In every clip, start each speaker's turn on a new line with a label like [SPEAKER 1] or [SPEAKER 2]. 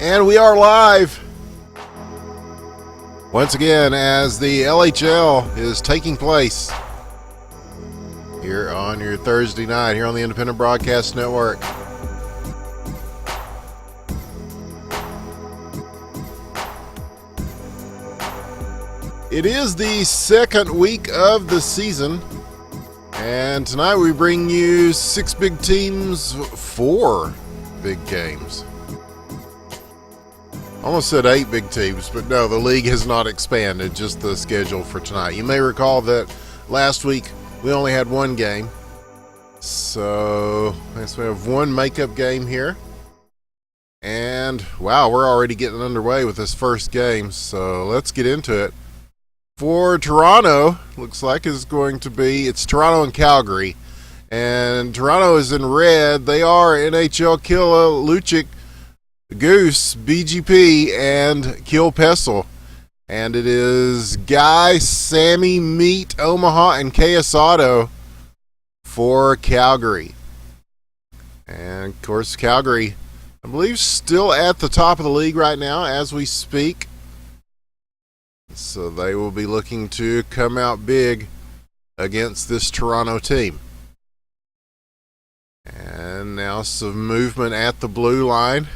[SPEAKER 1] And we are live once again as the LHL is taking place here on your Thursday night here on the Independent Broadcast Network. It is the second week of the season, and tonight we bring you 6 big teams, 4 big games. Almost said 8 big teams, but no, the league has not expanded, just the schedule for tonight. You may recall that last week we only had 1 game. So, I guess we have 1 makeup game here. And, wow, we're already getting underway with this first game, so let's get into it. For Toronto, looks like it's Toronto and Calgary. And Toronto is in red. They are NHL Killa, Lucic, Goose, BGP, and Kill Pessel. And it is Guy, Sammy, Meat, Omaha, and KS for Calgary. And, of course, Calgary, I believe, still at the top of the league right now as we speak. So they will be looking to come out big against this Toronto team. And now some movement at the blue line.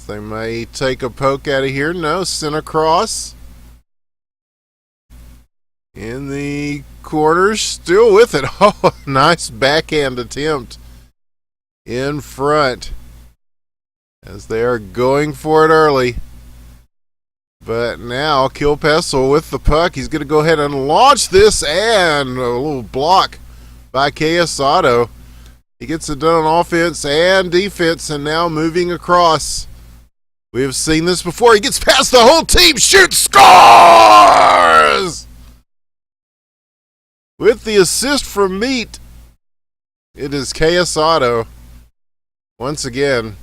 [SPEAKER 1] They may take a poke out of here. No, center cross. In the corners, still with it. Oh, nice backhand attempt in front as they are going for it early. But now Kill Pessel with the puck. He's going to go ahead and launch this, and a little block by KS Auto. He gets it done on offense and defense, and now moving across. We have seen this before. He gets past the whole team, shoots, scores! With the assist from Meat, it is KS Auto. Once again,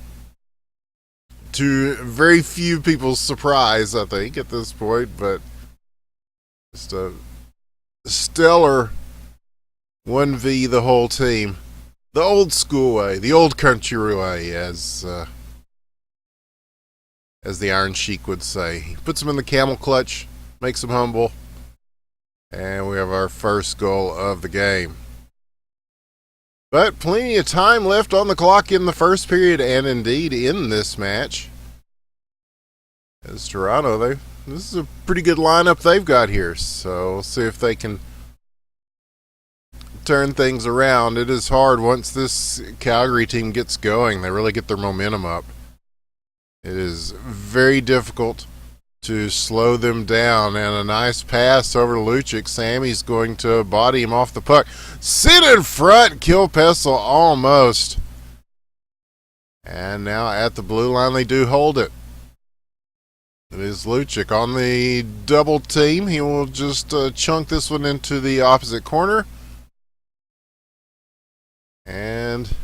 [SPEAKER 1] to very few people's surprise, I think, at this point, but just a stellar 1v the whole team. The old school way, the old country way, as the Iron Sheik would say. He puts him in the camel clutch, makes him humble, and we have our first goal of the game. But plenty of time left on the clock in the first period, and indeed in this match. As Toronto, this is a pretty good lineup they've got here, so we'll see if they can turn things around. It is hard once this Calgary team gets going. They really get their momentum up. It is very difficult to slow them down, and a nice pass over to Lucic. Sammy's going to body him off the puck. Sit in front, Kill Pessel almost. And now at the blue line, they do hold it. It is Lucic on the double team. He will just chunk this one into the opposite corner. And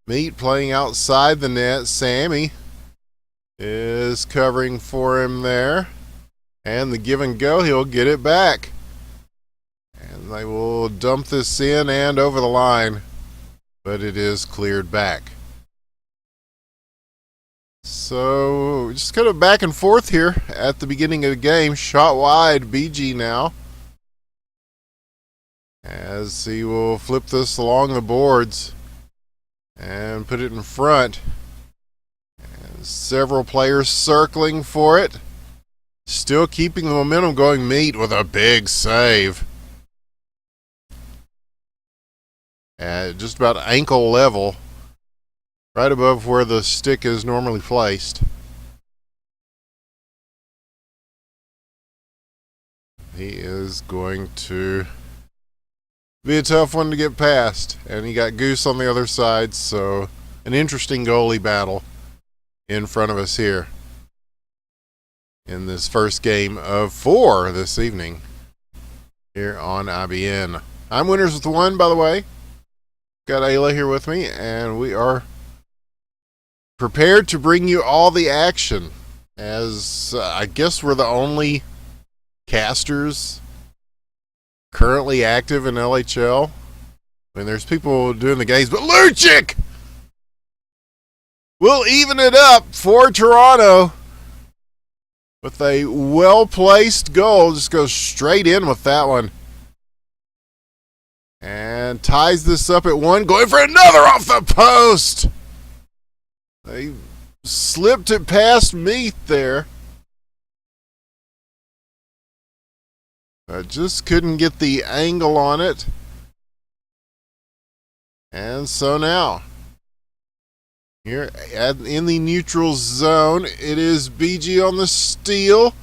[SPEAKER 1] Meat playing outside the net. Sammy is covering for him there. And the give and go, he'll get it back. And they will dump this in and over the line. But it is cleared back. So, just kind of back and forth here at the beginning of the game. Shot wide, BG now. As he will flip this along the boards and put it in front. And several players circling for it. Still keeping the momentum going. Meat with a big save. At just about ankle level. Right above where the stick is normally placed. He is going to be a tough one to get past. And he got Goose on the other side, so an interesting goalie battle in front of us here in this first game of 4 this evening here on IBN. I'm Winners with 1, by the way. Got Ayla here with me, and we are prepared to bring you all the action, as I guess we're the only casters currently active in LHL. I mean, there's people doing the games, but Lucic will even it up for Toronto with a well-placed goal. Just goes straight in with that one. And ties this up at 1, going for another off the post. They slipped it past Meath there. I just couldn't get the angle on it. And so now, here in the neutral zone, it is BG on the steal.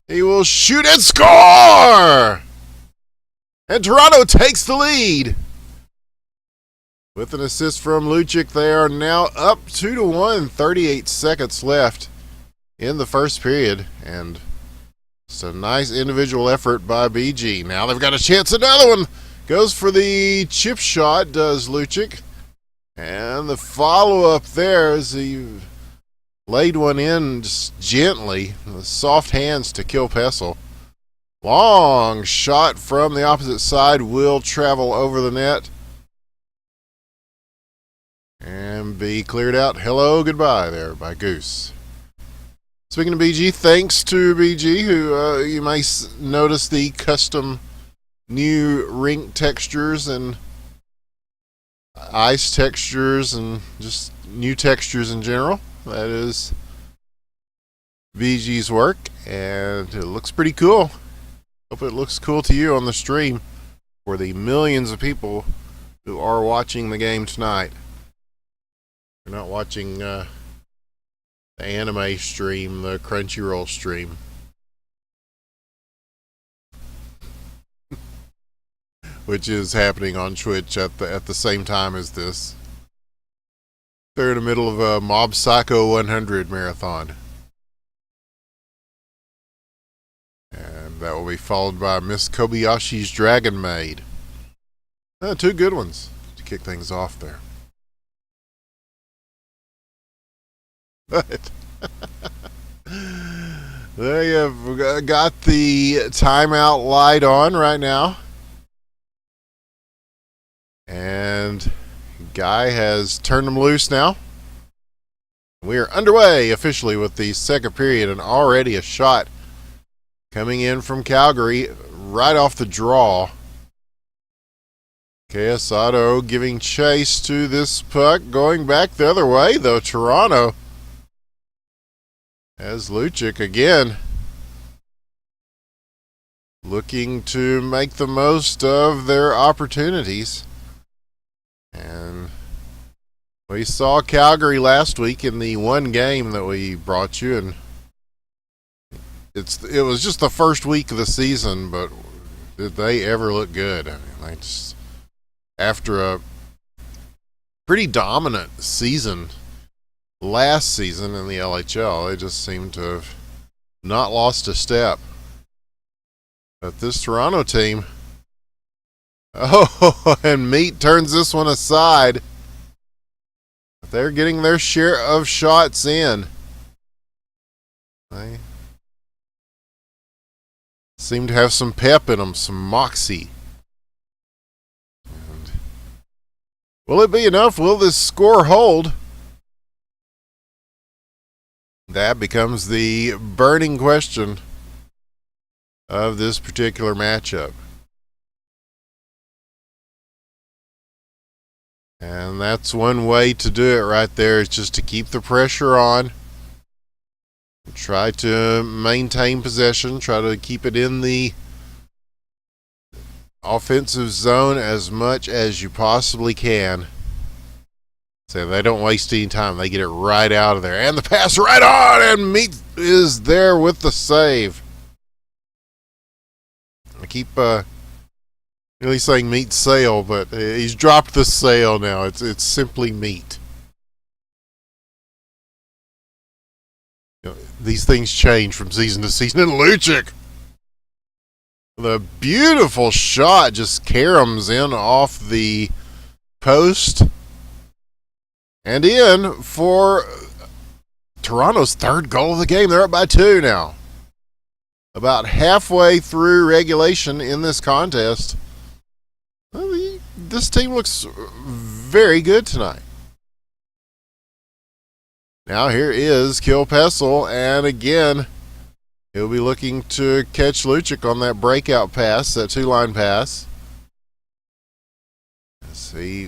[SPEAKER 1] He will shoot and score! And Toronto takes the lead. With an assist from Lucic, they are now up 2-1, 38 seconds left in the first period. And it's a nice individual effort by BG. Now they've got a chance. Another one goes for the chip shot, does Lucic. And the follow-up there as he laid one in just gently. The soft hands to kill Pessel. Long shot from the opposite side will travel over the net and be cleared out. Hello, goodbye there by Goose. Speaking of BG, thanks to BG, who you may notice the custom new rink textures and ice textures and just new textures in general. That is BG's work, and it looks pretty cool. Hope it looks cool to you on the stream for the millions of people who are watching the game tonight. You're not watching the anime stream, the Crunchyroll stream. Which is happening on Twitch at the same time as this. They're in the middle of a Mob Psycho 100 marathon. And that will be followed by Miss Kobayashi's Dragon Maid. Two good ones to kick things off there. But they have got the timeout light on right now. And Guy has turned them loose now. We are underway officially with the second period, and already a shot coming in from Calgary right off the draw. Quesado giving chase to this puck, going back the other way though. Toronto has Lucic again looking to make the most of their opportunities. And we saw Calgary last week in the one game that we brought you, and it was just the first week of the season, but did they ever look good? I mean, they just, after a pretty dominant season last season in the LHL, they just seem to have not lost a step. But this Toronto team, and Meat turns this one aside. They're getting their share of shots in. They seem to have some pep in them, some moxie. And will it be enough? Will this score hold? That becomes the burning question of this particular matchup. And that's one way to do it right there, is just to keep the pressure on. Try to maintain possession. Try to keep it in the offensive zone as much as you possibly can. So they don't waste any time. They get it right out of there. And the pass right on, and Meat is there with the save. I keep really saying Meat Sail, but he's dropped the sail now. It's simply Meat. You know, these things change from season to season. And Lucic, the beautiful shot, just caroms in off the post and in for Toronto's third goal of the game. They're up by 2 now. About halfway through regulation in this contest. Well, this team looks very good tonight. Now here is Kilpessel, and again, he'll be looking to catch Lucic on that breakout pass, that two-line pass. See,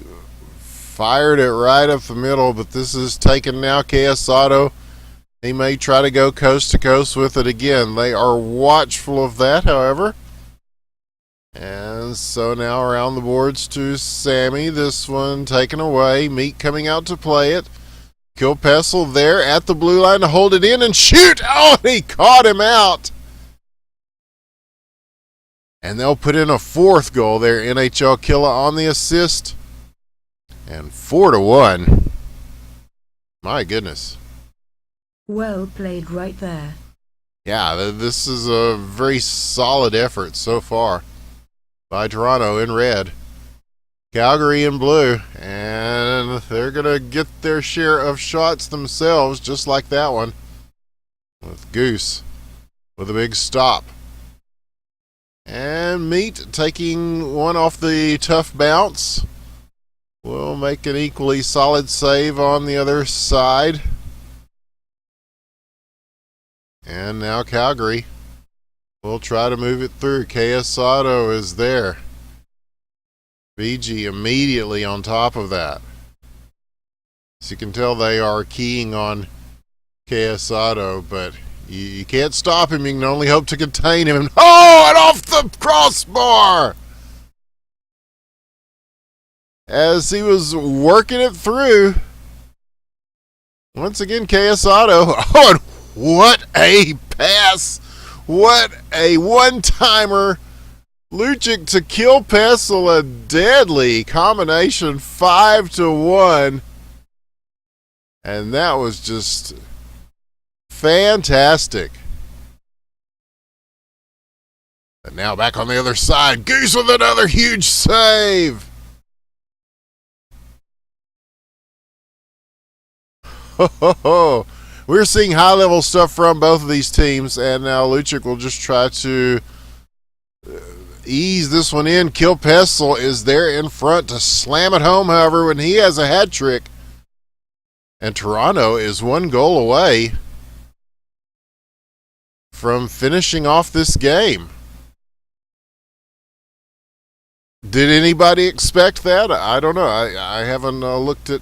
[SPEAKER 1] fired it right up the middle, but this is taken now. KS Auto, he may try to go coast to coast with it again. They are watchful of that, however. And so now around the boards to Sammy. This one taken away. Meat coming out to play it. Kilpessel there at the blue line to hold it in and shoot. Oh, he caught him out. And they'll put in a fourth goal there. NHL Killa on the assist. And 4-1. My goodness.
[SPEAKER 2] Well played right there.
[SPEAKER 1] Yeah, this is a very solid effort so far by Toronto in red. Calgary in blue. And they're going to get their share of shots themselves, just like that one. With Goose with a big stop. And Meat taking one off the tough bounce. Will make an equally solid save on the other side. And now Calgary will try to move it through. KS Auto is there. BG immediately on top of that. As you can tell, they are keying on KS Auto, but you can't stop him. You can only hope to contain him. Oh, and off the crossbar! As he was working it through. Once again, KS Auto. Oh, and what a pass! What a one-timer. Lucic to Kilpessel, a deadly combination, 5-1. And that was just fantastic. And now back on the other side, Goose with another huge save. Ho, ho, ho. We're seeing high-level stuff from both of these teams, and now Lucic will just try to ease this one in. Kilpessel is there in front to slam it home, however, when he has a hat trick. And Toronto is one goal away from finishing off this game. Did anybody expect that? I don't know. I haven't looked at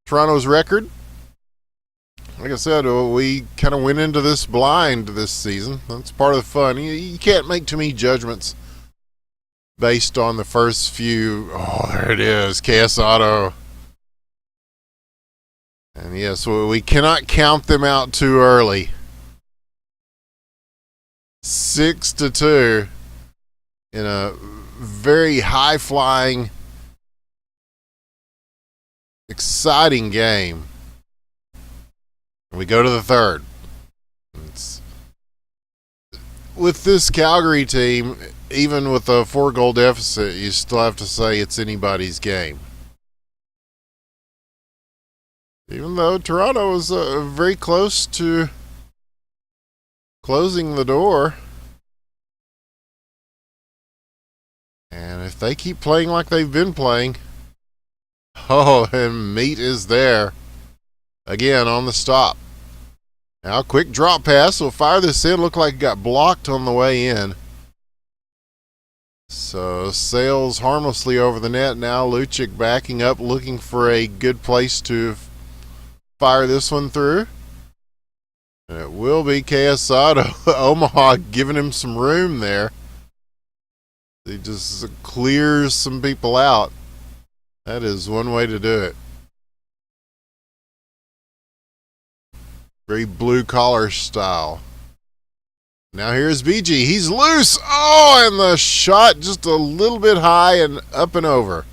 [SPEAKER 1] Toronto's record. Like I said, we kind of went into this blind this season. That's part of the fun. You can't make too many judgments based on the first few. Oh, there it is. KS Auto. And yes, we cannot count them out too early. 6-2 in a very high-flying, exciting game. We go to the third. With this Calgary team, even with a 4-goal deficit, you still have to say it's anybody's game. Even though Toronto was very close to closing the door. And if they keep playing like they've been playing, oh, and Meat is there. Again on the stop. Now quick drop pass. We'll fire this in. Looked like it got blocked on the way in. So sails harmlessly over the net. Now Lucic backing up, looking for a good place to fire this one through. And it will be KS Auto. Omaha giving him some room there. He just clears some people out. That is one way to do it. Very blue-collar style. Now here's BG. He's loose. Oh, and the shot just a little bit high and up and over.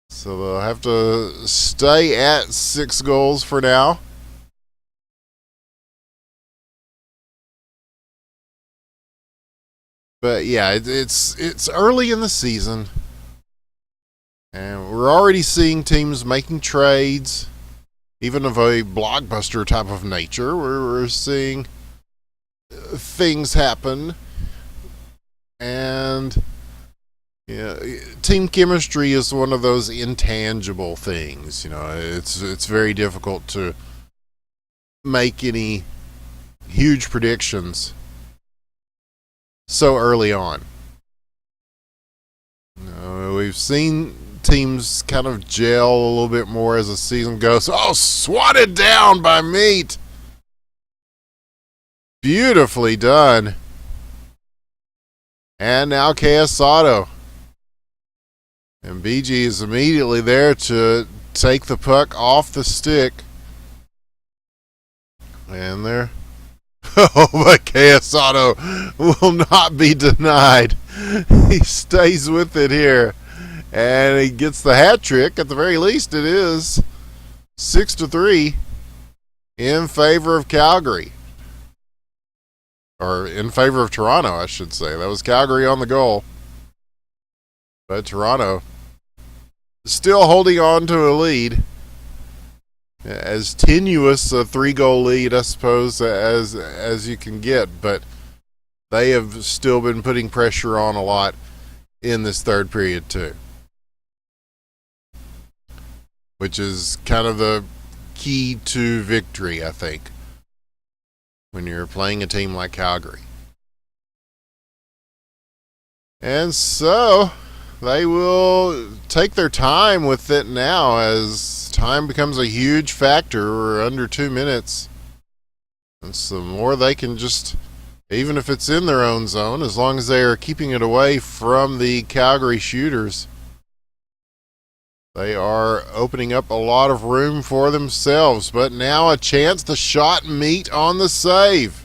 [SPEAKER 1] So they'll have to stay at 6 goals for now. But yeah, it's early in the season. And we're already seeing teams making trades, even of a blockbuster type of nature, where we're seeing things happen. And, Yeah, team chemistry is one of those intangible things. It's very difficult to make any huge predictions so early on. We've seen teams kind of gel a little bit more as the season goes. Oh, swatted down by Meat. Beautifully done. And now KS Auto. And BG is immediately there to take the puck off the stick. And there. Oh, but KS Auto will not be denied. He stays with it here. And he gets the hat trick. At the very least, it is 6-3 in favor of Calgary. Or in favor of Toronto, I should say. That was Calgary on the goal. But Toronto still holding on to a lead. As tenuous a 3-goal lead, I suppose, as you can get. But they have still been putting pressure on a lot in this third period, too. Which is kind of the key to victory, I think, when you're playing a team like Calgary. And so they will take their time with it now, as time becomes a huge factor. We're under 2 minutes. And so the more they can just, even if it's in their own zone, as long as they are keeping it away from the Calgary shooters, they are opening up a lot of room for themselves. But now a chance to shot Meat on the save.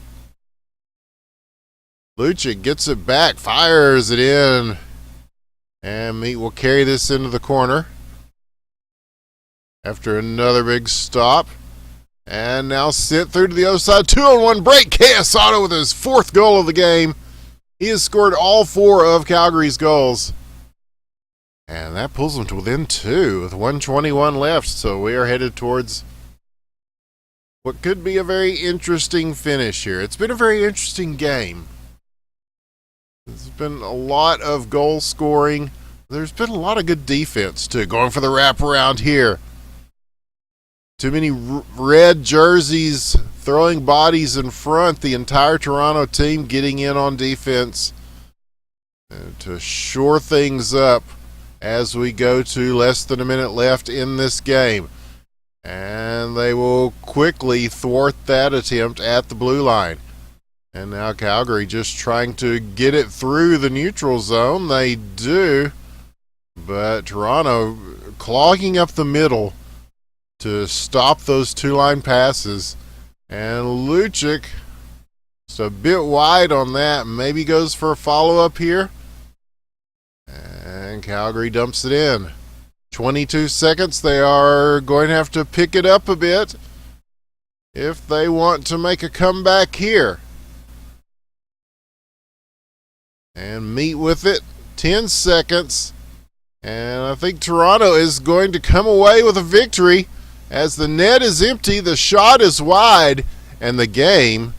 [SPEAKER 1] Lucic gets it back, fires it in. And Meat will carry this into the corner. After another big stop. And now sent through to the other side. 2-on-1 break. KS Auto with his 4th goal of the game. He has scored all 4 of Calgary's goals. And that pulls them to within 2 with 1:21 left. So we are headed towards what could be a very interesting finish here. It's been a very interesting game. There's been a lot of goal scoring. There's been a lot of good defense, too. Going for the wraparound here. Too many red jerseys throwing bodies in front. The entire Toronto team getting in on defense to shore things up as we go to less than a minute left in this game. And they will quickly thwart that attempt at the blue line. And now Calgary just trying to get it through the neutral zone. They do. But Toronto clogging up the middle to stop those 2-line passes. And Lucic just a bit wide on that. Maybe goes for a follow-up here. And Calgary dumps it in. 22 seconds. They are going to have to pick it up a bit if they want to make a comeback here. And Meat with it. 10 seconds. And I think Toronto is going to come away with a victory as the net is empty, the shot is wide, and the game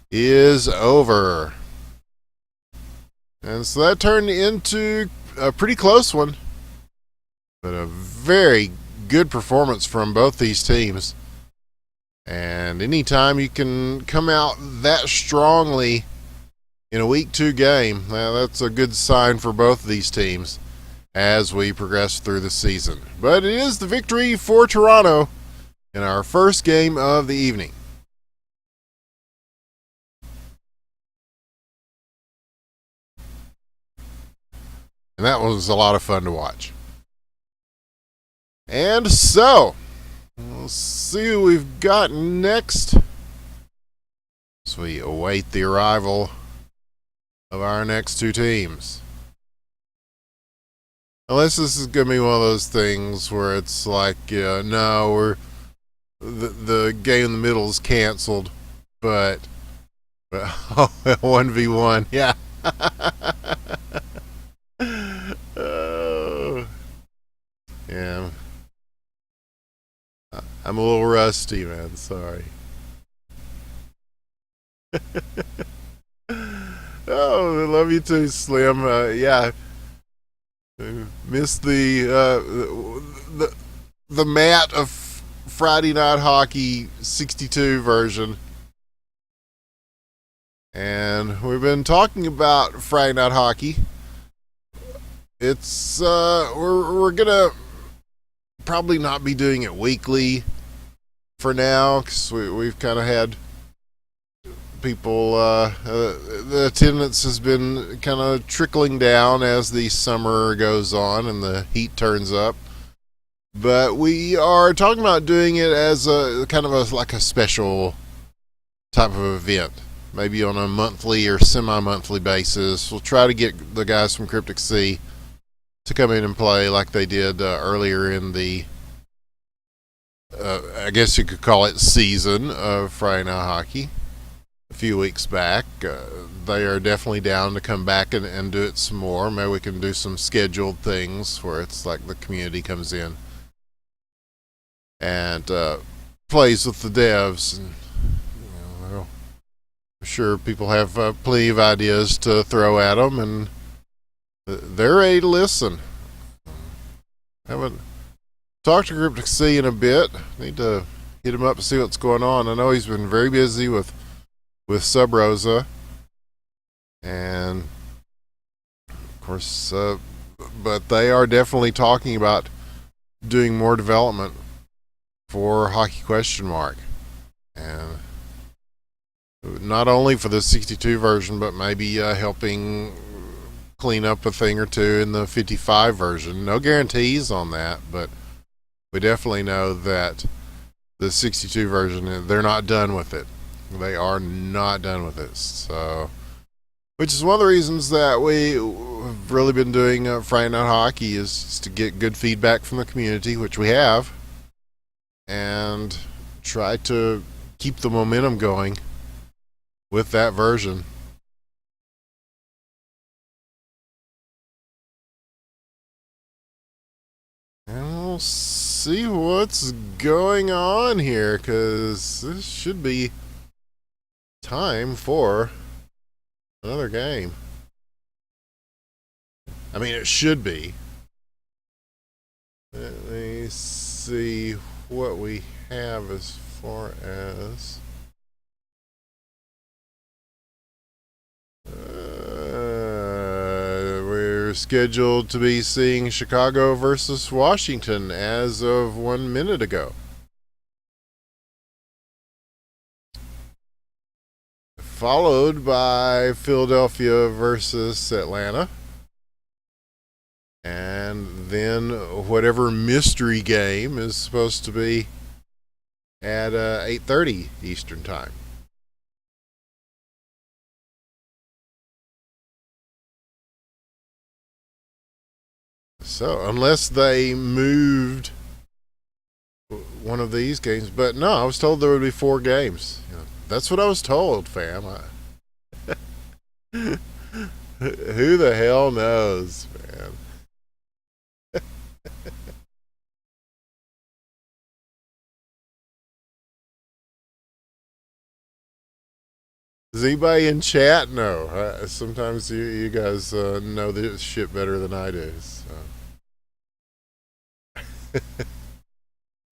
[SPEAKER 1] is over. And so that turned into a pretty close one, but a very good performance from both these teams. And anytime you can come out that strongly in a week 2 game, that's a good sign for both of these teams as we progress through the season. But it is the victory for Toronto in our first game of the evening. And that was a lot of fun to watch. And so, we'll see who we've got next as we await the arrival of our next 2 teams. Unless this is going to be one of those things where it's like, no, the game in the middle is canceled, but 1v1, yeah. Yeah. I'm a little rusty, man. Sorry. Oh, I love you too, Slim. Yeah. Missed the mat of Friday Night Hockey 62 version. And we've been talking about Friday Night Hockey. It's we're gonna probably not be doing it weekly for now, because we've kind of had people, the attendance has been kind of trickling down as the summer goes on and the heat turns up. But we are talking about doing it as a kind of like a special type of event, maybe on a monthly or semi-monthly basis. We'll try to get the guys from Cryptic Sea to come in and play like they did earlier in the, I guess you could call it, season of Friday Night Hockey a few weeks back. They are definitely down to come back and do it some more. Maybe we can do some scheduled things where it's like the community comes in and plays with the devs. And I'm sure people have plenty of ideas to throw at them, and they're ready to listen. Haven't talked to Cryptic Sea in a bit. Need to hit him up to see what's going on. I know he's been very busy with Sub Rosa, and of course, but they are definitely talking about doing more development for Hockey Question Mark, and not only for the 62 version, but maybe helping clean up a thing or two in the 55 version. No guarantees on that, but we definitely know that the 62 version, they're not done with it. They are not done with it. So, which is one of the reasons that we've really been doing Friday Night Hockey, is to get good feedback from the community, which we have, and try to keep the momentum going with that version. And we'll see what's going on here, because this should be time for another game. I mean, it should be. Let me see what we have as far as we're scheduled to be seeing Chicago versus Washington as of 1 minute ago. Followed by Philadelphia versus Atlanta. And then whatever mystery game is supposed to be at 8:30 Eastern Time. So, unless they moved one of these games, but no, I was told there would be 4 games. That's what I was told, fam. Who the hell knows, man? Does anybody in chat know? Sometimes you guys know this shit better than I do. So.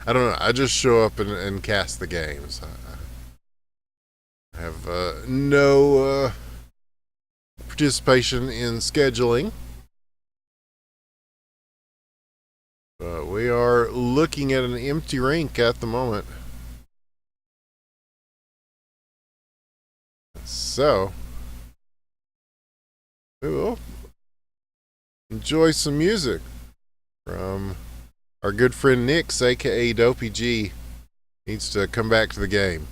[SPEAKER 1] I don't know. I just show up and cast the games. I have no participation in scheduling. But we are looking at an empty rink at the moment. So, we will enjoy some music from our good friend Nix, aka Dopey G. Needs to come back to the game.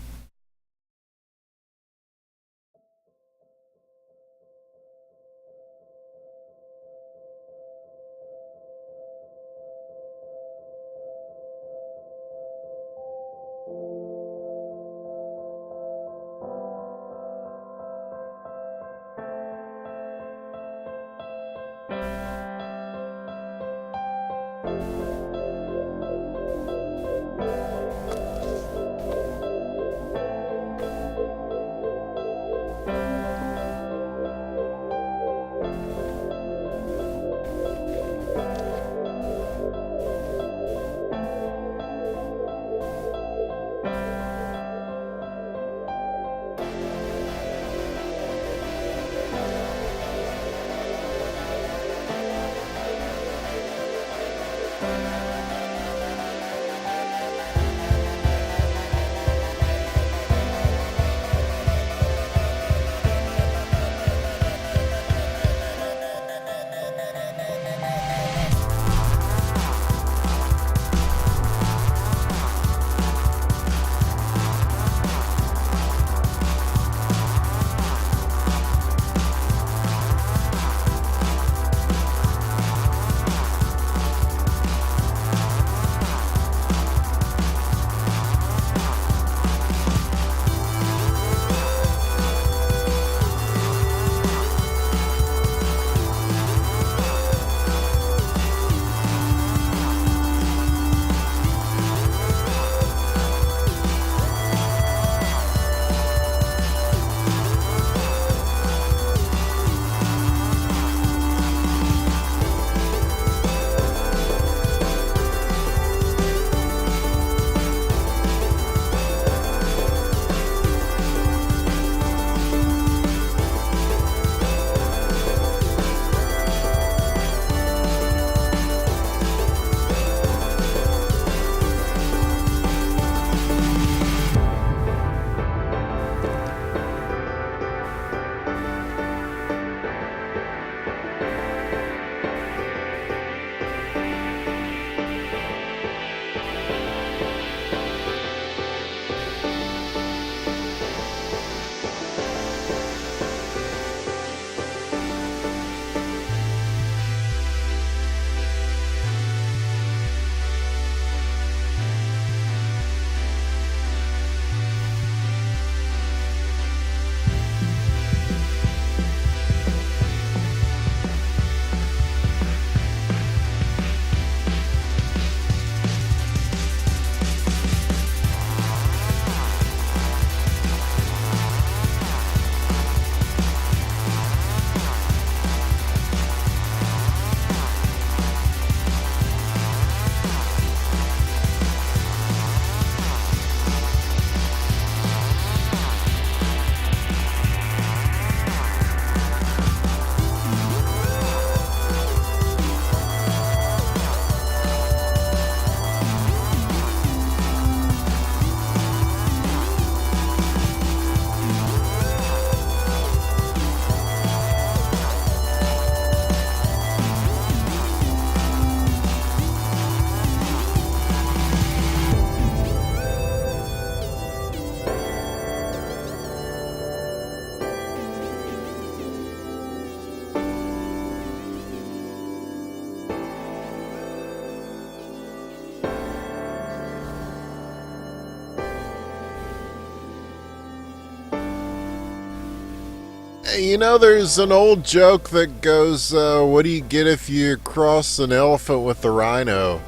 [SPEAKER 1] You know, there's an old joke that goes, what do you get if you cross an elephant with a rhino?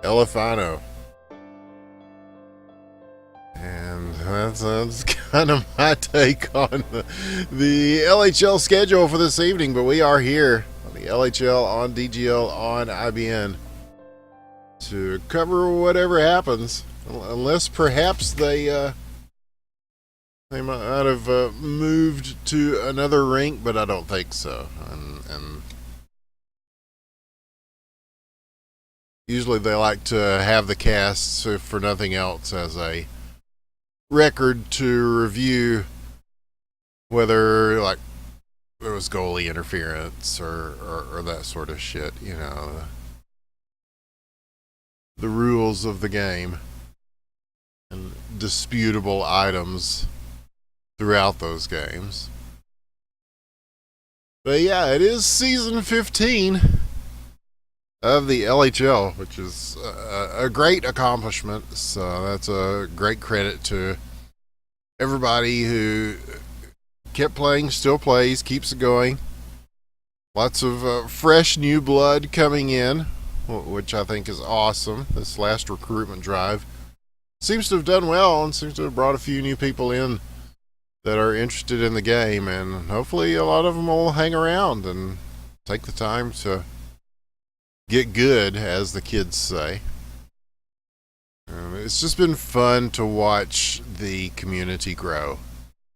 [SPEAKER 1] Elephano. And that's kind of my take on the LHL schedule for this evening, but we are here on the LHL, on DGL, on IBN to cover whatever happens, unless perhaps they might have moved to another rink, but I don't think so. And usually they like to have the casts, if for nothing else, as a record to review whether like there was goalie interference or that sort of shit, you know, the rules of the game and disputable items throughout those games. But yeah, it is season 15 of the LHL, which is a great accomplishment. So that's a great credit to everybody who kept playing, still plays, keeps it going. Lots of fresh new blood coming in, which I think is awesome. This last recruitment drive seems to have done well and seems to have brought a few new people in that are interested in the game, and hopefully a lot of them will hang around and take the time to get good, as the kids say. It's just been fun to watch the community grow,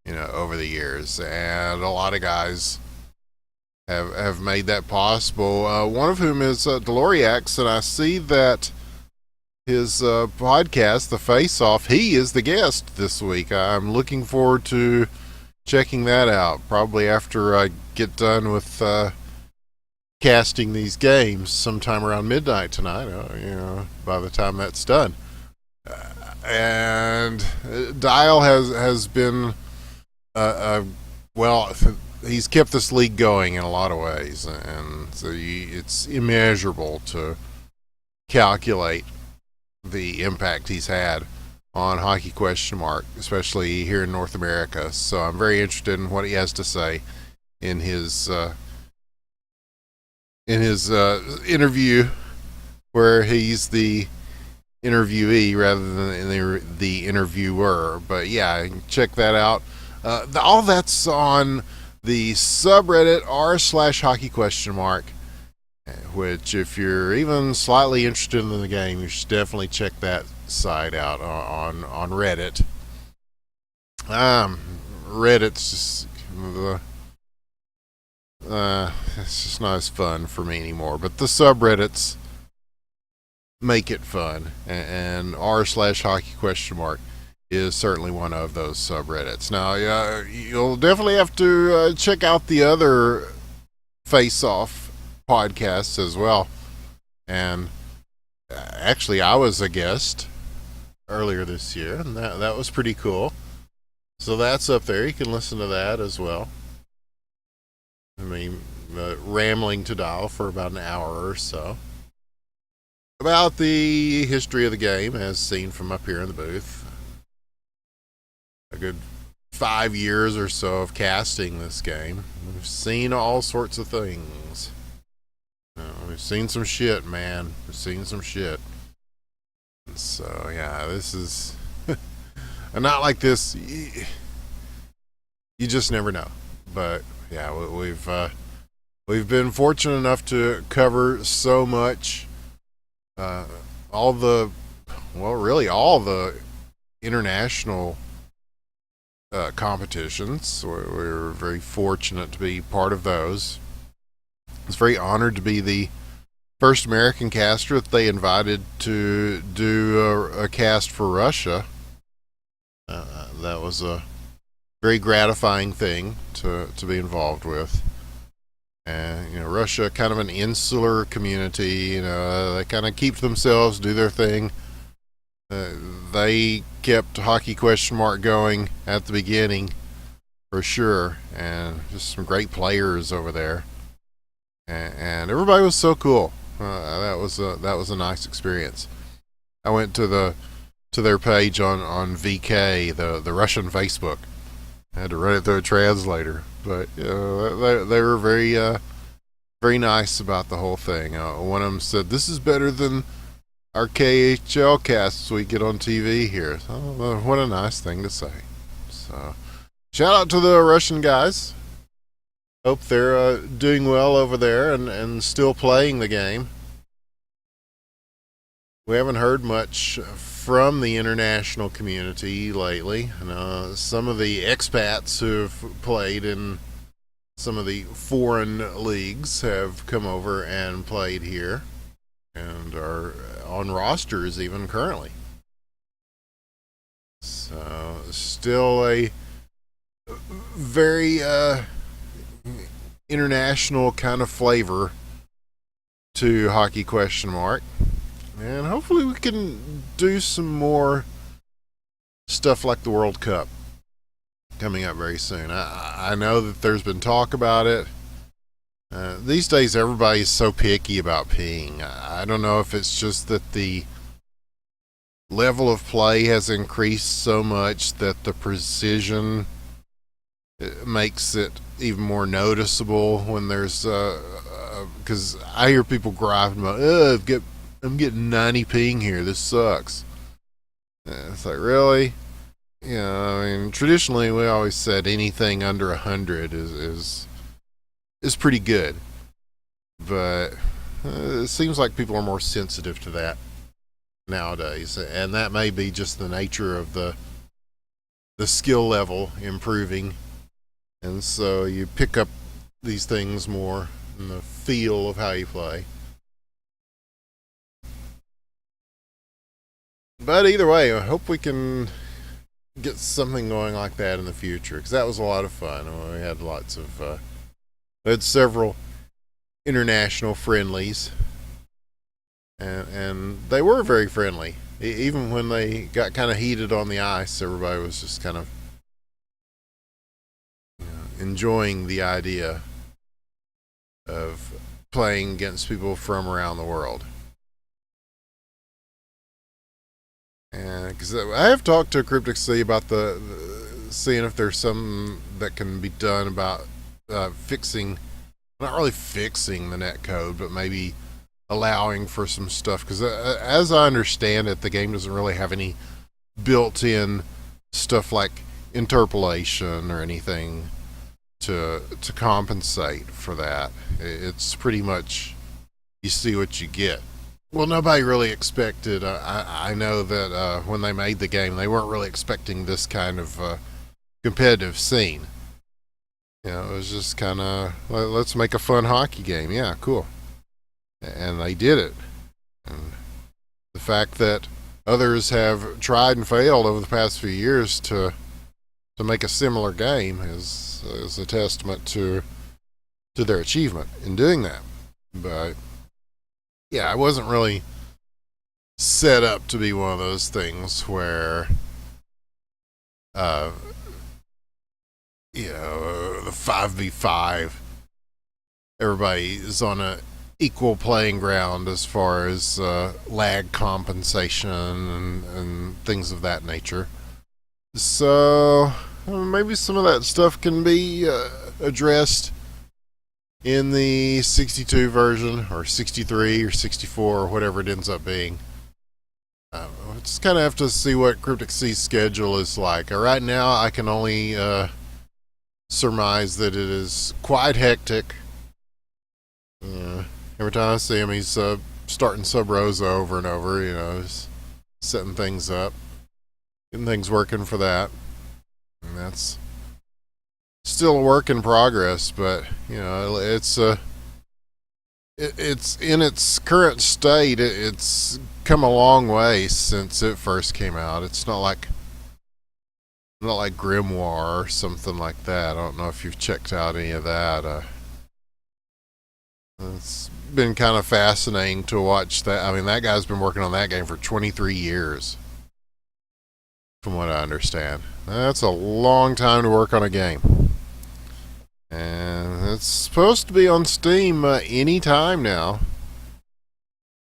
[SPEAKER 1] you know, over the years, and a lot of guys have made that possible. One of whom is Deloriax, and I see that his podcast, The Face Off, he is the guest this week. I'm looking forward to checking that out, probably after I get done with casting these games sometime around midnight tonight, you know, by the time that's done. And Dial has been well, he's kept this league going in a lot of ways, and so it's immeasurable to calculate the impact he's had on Hockey Question Mark, especially here in North America. So I'm very interested in what he has to say in his interview, where he's the interviewee rather than the interviewer. But yeah, check that out. All that's on the subreddit r/hockey question mark, which, if you're even slightly interested in the game, you should definitely check that site out on Reddit. Reddit's just it's just not as fun for me anymore, but the subreddits make it fun, and r/hockey question mark is certainly one of those subreddits. Now, you'll definitely have to check out the other Face Off podcasts as well. And actually, I was a guest earlier this year, and that was pretty cool. So that's up there. You can listen to that as well. I mean, rambling to Dial for about an hour or so about the history of the game as seen from up here in the booth. A good 5 years or so of casting this game. We've seen all sorts of things. We've seen some shit, man. We've seen some shit. And so yeah, this is and not like this. You just never know. But yeah, we've been fortunate enough to cover so much. All the international competitions. We're very fortunate to be part of those. I was very honored to be the first American caster that they invited to do a cast for Russia. That was a very gratifying thing to be involved with. And, you know, Russia, kind of an insular community, you know, they kind of keep to themselves, do their thing. They kept Hockey Question Mark going at the beginning, for sure, and just some great players over there. And everybody was so cool. That was a nice experience. I went to their page on VK, the Russian Facebook, I had to run it through a translator, but they were very nice about the whole thing. One of them said, "This is better than our KHL casts we get on TV here." So, what a nice thing to say. So, shout out to the Russian guys. Hope they're doing well over there and still playing the game. We haven't heard much from the international community lately. Some of the expats who've played in some of the foreign leagues have come over and played here and are on rosters even currently. So, still a very international kind of flavor to hockey ? And hopefully we can do some more stuff like the World Cup coming up very soon. I know that there's been talk about it. These days everybody's so picky about peeing. I don't know if it's just that the level of play has increased so much that the precision makes it even more noticeable when there's because I hear people griping about, I'm getting 90 ping here, this sucks. It's like, really? I mean, traditionally we always said anything under 100 is pretty good, but it seems like people are more sensitive to that nowadays, and that may be just the nature of the skill level improving. And so you pick up these things more in the feel of how you play. But either way, I hope we can get something going like that in the future, because that was a lot of fun. We had lots of, we had several international friendlies, and they were very friendly. Even when they got kind of heated on the ice, everybody was just kind of enjoying the idea of playing against people from around the world. And because I have talked to Cryptic Sea about the seeing if there's something that can be done about fixing, not really fixing the net code, but maybe allowing for some stuff. Because as I understand it, the game doesn't really have any built-in stuff like interpolation or anything to compensate for that. It's pretty much you see what you get. Well, nobody really expected. I know that when they made the game, they weren't really expecting this kind of competitive scene. It was just kind of, let's make a fun hockey game. Yeah, cool. And they did it. And the fact that others have tried and failed over the past few years to make a similar game is a testament to their achievement in doing that. But yeah, it wasn't really set up to be one of those things where, the 5v5, everybody is on a equal playing ground as far as lag compensation and things of that nature. So maybe some of that stuff can be addressed in the 62 version, or 63 or 64 or whatever it ends up being. We'll just kind of have to see what Cryptic Sea's schedule is like. Right now I can only surmise that it is quite hectic. Every time I see him, he's starting Sub Rosa over and over, just setting things up, getting things working for that. And that's still a work in progress, but it's in its current state. It's come a long way since it first came out. It's not like Grimoire or something like that. I don't know if you've checked out any of that. It's been kind of fascinating to watch that. I mean, that guy's been working on that game for 23 years, from what I understand. That's a long time to work on a game. And it's supposed to be on Steam any time now.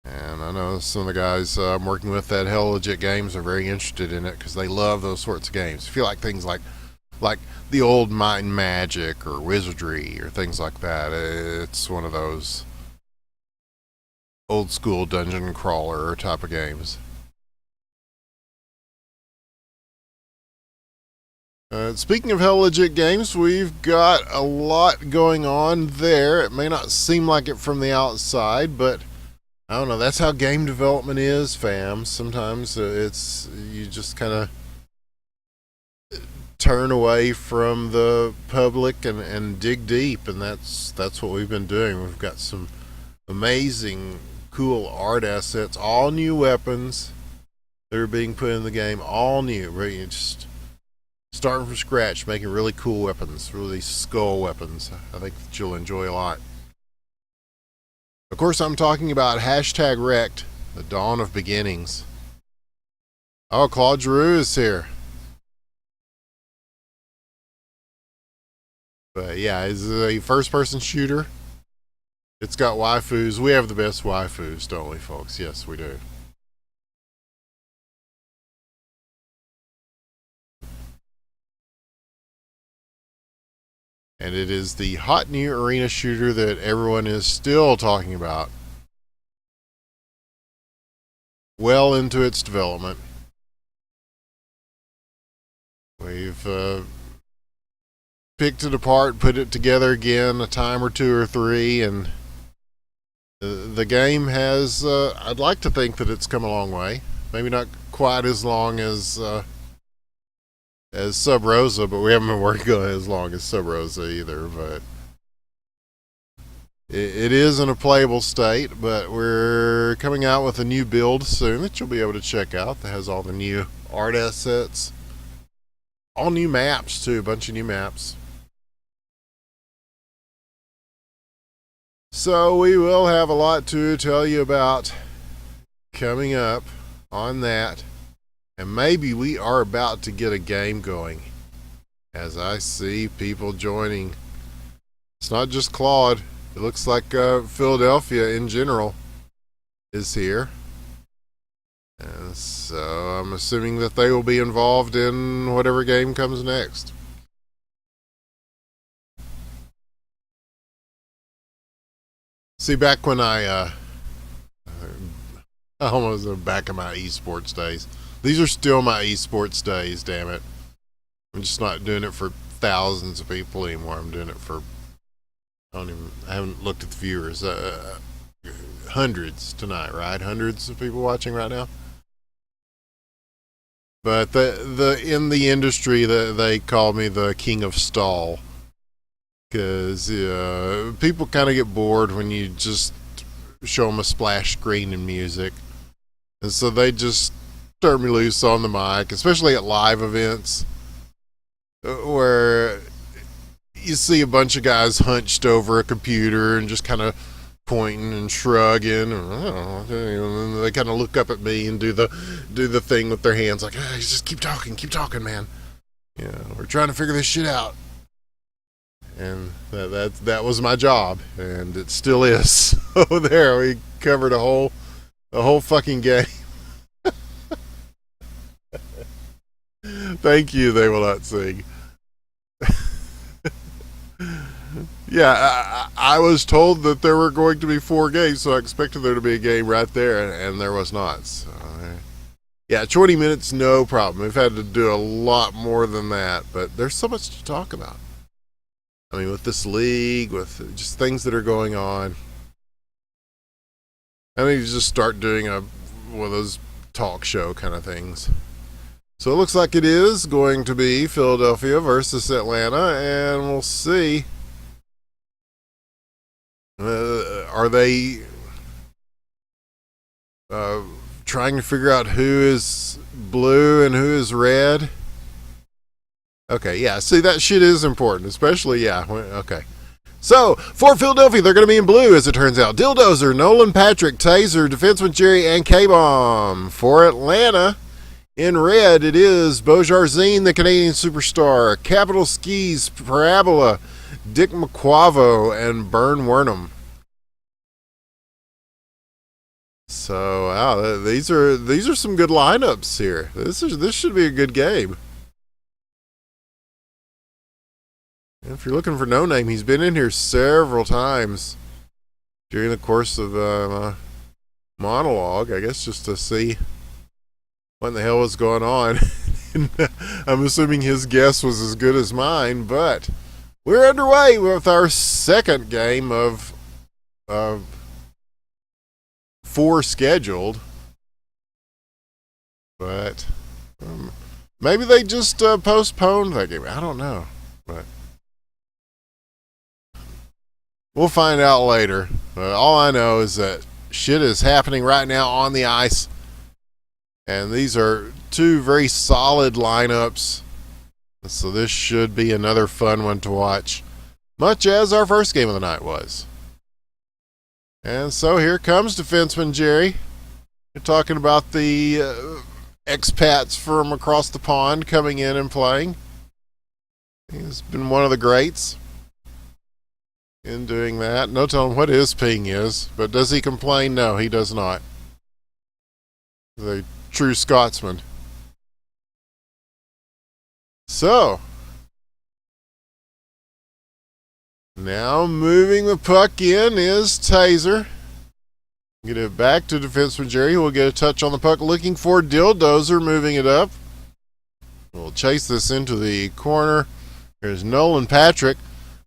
[SPEAKER 1] And I know some of the guys I'm working with at Hell Legit Games are very interested in it because they love those sorts of games. If you like things like like the old Might and Magic or Wizardry or things like that. It's one of those old school dungeon crawler type of games. Speaking of Hell Legit games, we've got a lot going on there. It may not seem like it from the outside, but I don't know. That's how game development is, fam. Sometimes it's you just kind of turn away from the public and dig deep, and that's what we've been doing. We've got some amazing, cool art assets, all new weapons that are being put in the game, all new. Right, just starting from scratch, making really cool weapons, really skull weapons. I think that you'll enjoy a lot. Of course, I'm talking about hashtag Wrecked, the dawn of beginnings. Oh, Claude Giroux is here. But yeah, it's a first-person shooter. It's got waifus. We have the best waifus, don't we, folks? Yes, we do. And it is the hot new arena shooter that everyone is still talking about. Well into its development. We've picked it apart, put it together again a time or two or three, and the game has, I'd like to think that it's come a long way. Maybe not quite as long as Sub Rosa, but we haven't been working on it as long as Sub Rosa either. But it is in a playable state, but we're coming out with a new build soon that you'll be able to check out that has all the new art assets. All new maps, too. A bunch of new maps. So we will have a lot to tell you about coming up on that. And maybe we are about to get a game going. As I see people joining. It's not just Claude. It looks like Philadelphia in general is here. And so I'm assuming that they will be involved in whatever game comes next. See, back when I almost back in my esports days. These are still my esports days, damn it. I'm just not doing it for thousands of people anymore. I'm doing it for I haven't looked at the viewers. Hundreds tonight, right? Hundreds of people watching right now. But the in the industry they call me the king of stall because people kind of get bored when you just show them a splash screen and music, and so they just turn me loose on the mic, especially at live events where you see a bunch of guys hunched over a computer and just kind of pointing and shrugging, and they kind of look up at me and do the thing with their hands like, hey, just keep talking, man. We're trying to figure this shit out. And that was my job, and it still is. So there, we covered a whole fucking game. Thank you. They will not sing. Yeah, I was told that there were going to be 4 games, so I expected there to be a game right there, and there was not. So, yeah, 20 minutes, no problem. We've had to do a lot more than that, but there's so much to talk about. I mean, with this league, with just things that are going on. I need to just start doing one of those talk show kind of things. So it looks like it is going to be Philadelphia versus Atlanta, and we'll see. Are they trying to figure out who is blue and who is red? Okay, yeah, see, that shit is important, especially, yeah, okay. So, for Philadelphia, they're going to be in blue, as it turns out. Dildozer, Nolan Patrick, Taser, Defenseman Jerry, and K-Bomb. For Atlanta, in red, it is Beaujarzine, the Canadian superstar, Capital Skis, Parabola, Dick McQuavo, and Burn Wernham. So, wow, these are some good lineups here. This should be a good game. If you're looking for No Name, he's been in here several times during the course of my monologue, I guess, just to see what in the hell was going on. I'm assuming his guess was as good as mine, but we're underway with our second game of 4 scheduled. But maybe they just postponed that game. I don't know, but we'll find out later. All I know is that shit is happening right now on the ice, and these are 2 very solid lineups. So this should be another fun one to watch, much as our first game of the night was. And so here comes defenseman Jerry. We're talking about the expats from across the pond coming in and playing. He's been one of the greats in doing that. No telling what his ping is, but does he complain? No, he does not. The true Scotsman. So, now moving the puck in is Taser. Get it back to defenseman Jerry, who will get a touch on the puck, looking for Dildozer, moving it up. We'll chase this into the corner. There's Nolan Patrick.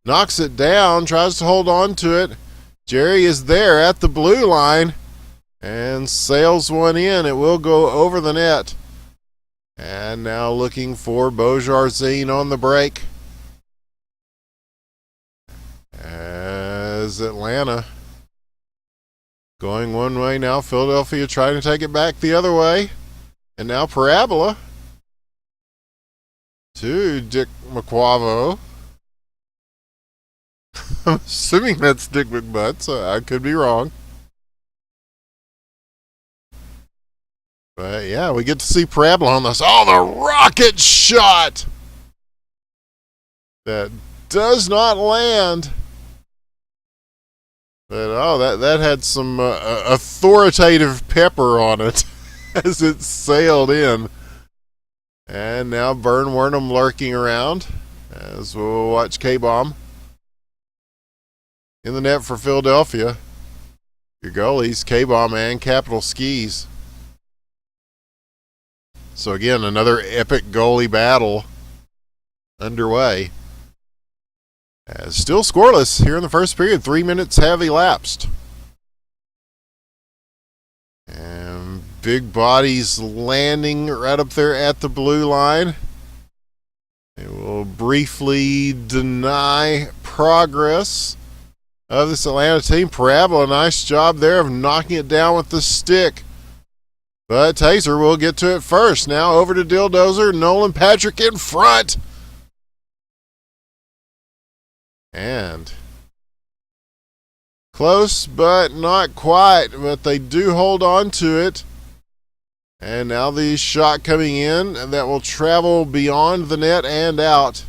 [SPEAKER 1] Knocks it down, tries to hold on to it. Jerry is there at the blue line and sails one in. It will go over the net. And now looking for Beaujarzine on the break. As Atlanta going one way now. Philadelphia trying to take it back the other way. And now Parabola to Dick McQuavo. I'm assuming that's Dick McButt, so I could be wrong. But yeah, we get to see Parabola on this. Oh, the rocket shot! That does not land. But oh, that had some authoritative pepper on it as it sailed in. And now Bern Wernham lurking around as we'll watch K-Bomb in the net for Philadelphia. Your goalies, K-Bomb and Capital Skis. So again, another epic goalie battle underway. Still scoreless here in the first period. 3 minutes have elapsed. And big bodies landing right up there at the blue line. They will briefly deny progress of this Atlanta team. Parabola, a nice job there of knocking it down with the stick. But Taser will get to it first. Now over to Dildozer. Nolan Patrick in front. And close, but not quite. But they do hold on to it. And now the shot coming in, and that will travel beyond the net and out.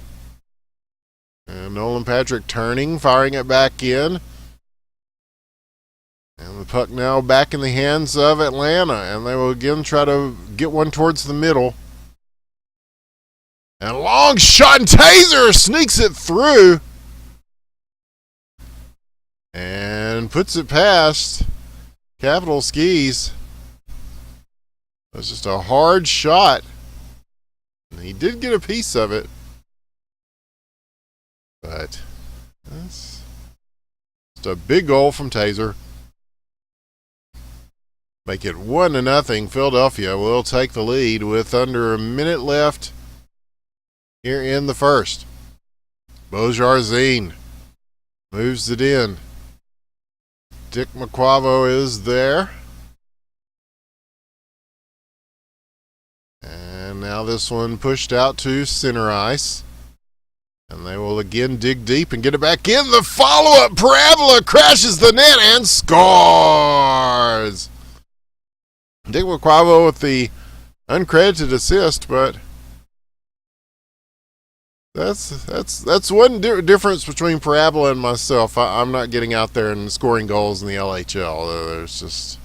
[SPEAKER 1] And Nolan Patrick turning, firing it back in. And the puck now back in the hands of Atlanta. And they will again try to get one towards the middle. And a long shot, and Taser sneaks it through. And puts it past Capital Skis. It was just a hard shot. And he did get a piece of it. But that's just a big goal from Taser. Make it 1-0. Philadelphia will take the lead with under a minute left here in the first. Beaujarzine moves it in. Dick McQuavo is there. And now this one pushed out to center ice. And they will again dig deep and get it back in. The follow-up, Parabola crashes the net and scores! Dick McQuavo with the uncredited assist, but that's one difference between Parabola and myself. I'm not getting out there and scoring goals in the LHL. There's just...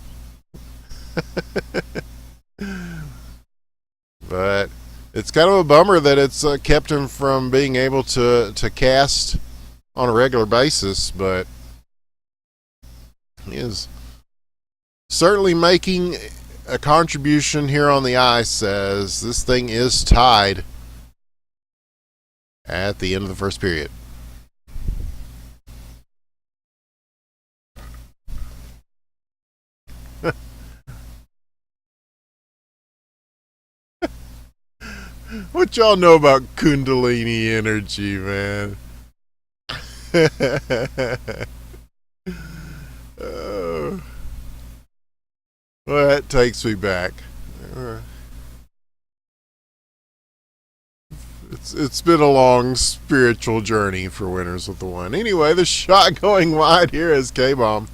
[SPEAKER 1] But It's kind of a bummer that it's kept him from being able to cast on a regular basis, but he is certainly making a contribution here on the ice as this thing is tied at the end of the first period. What y'all know about Kundalini energy, man? Oh. Well, that takes me back. It's been a long spiritual journey for Winners with the One. Anyway, the shot going wide here is K-Bomb.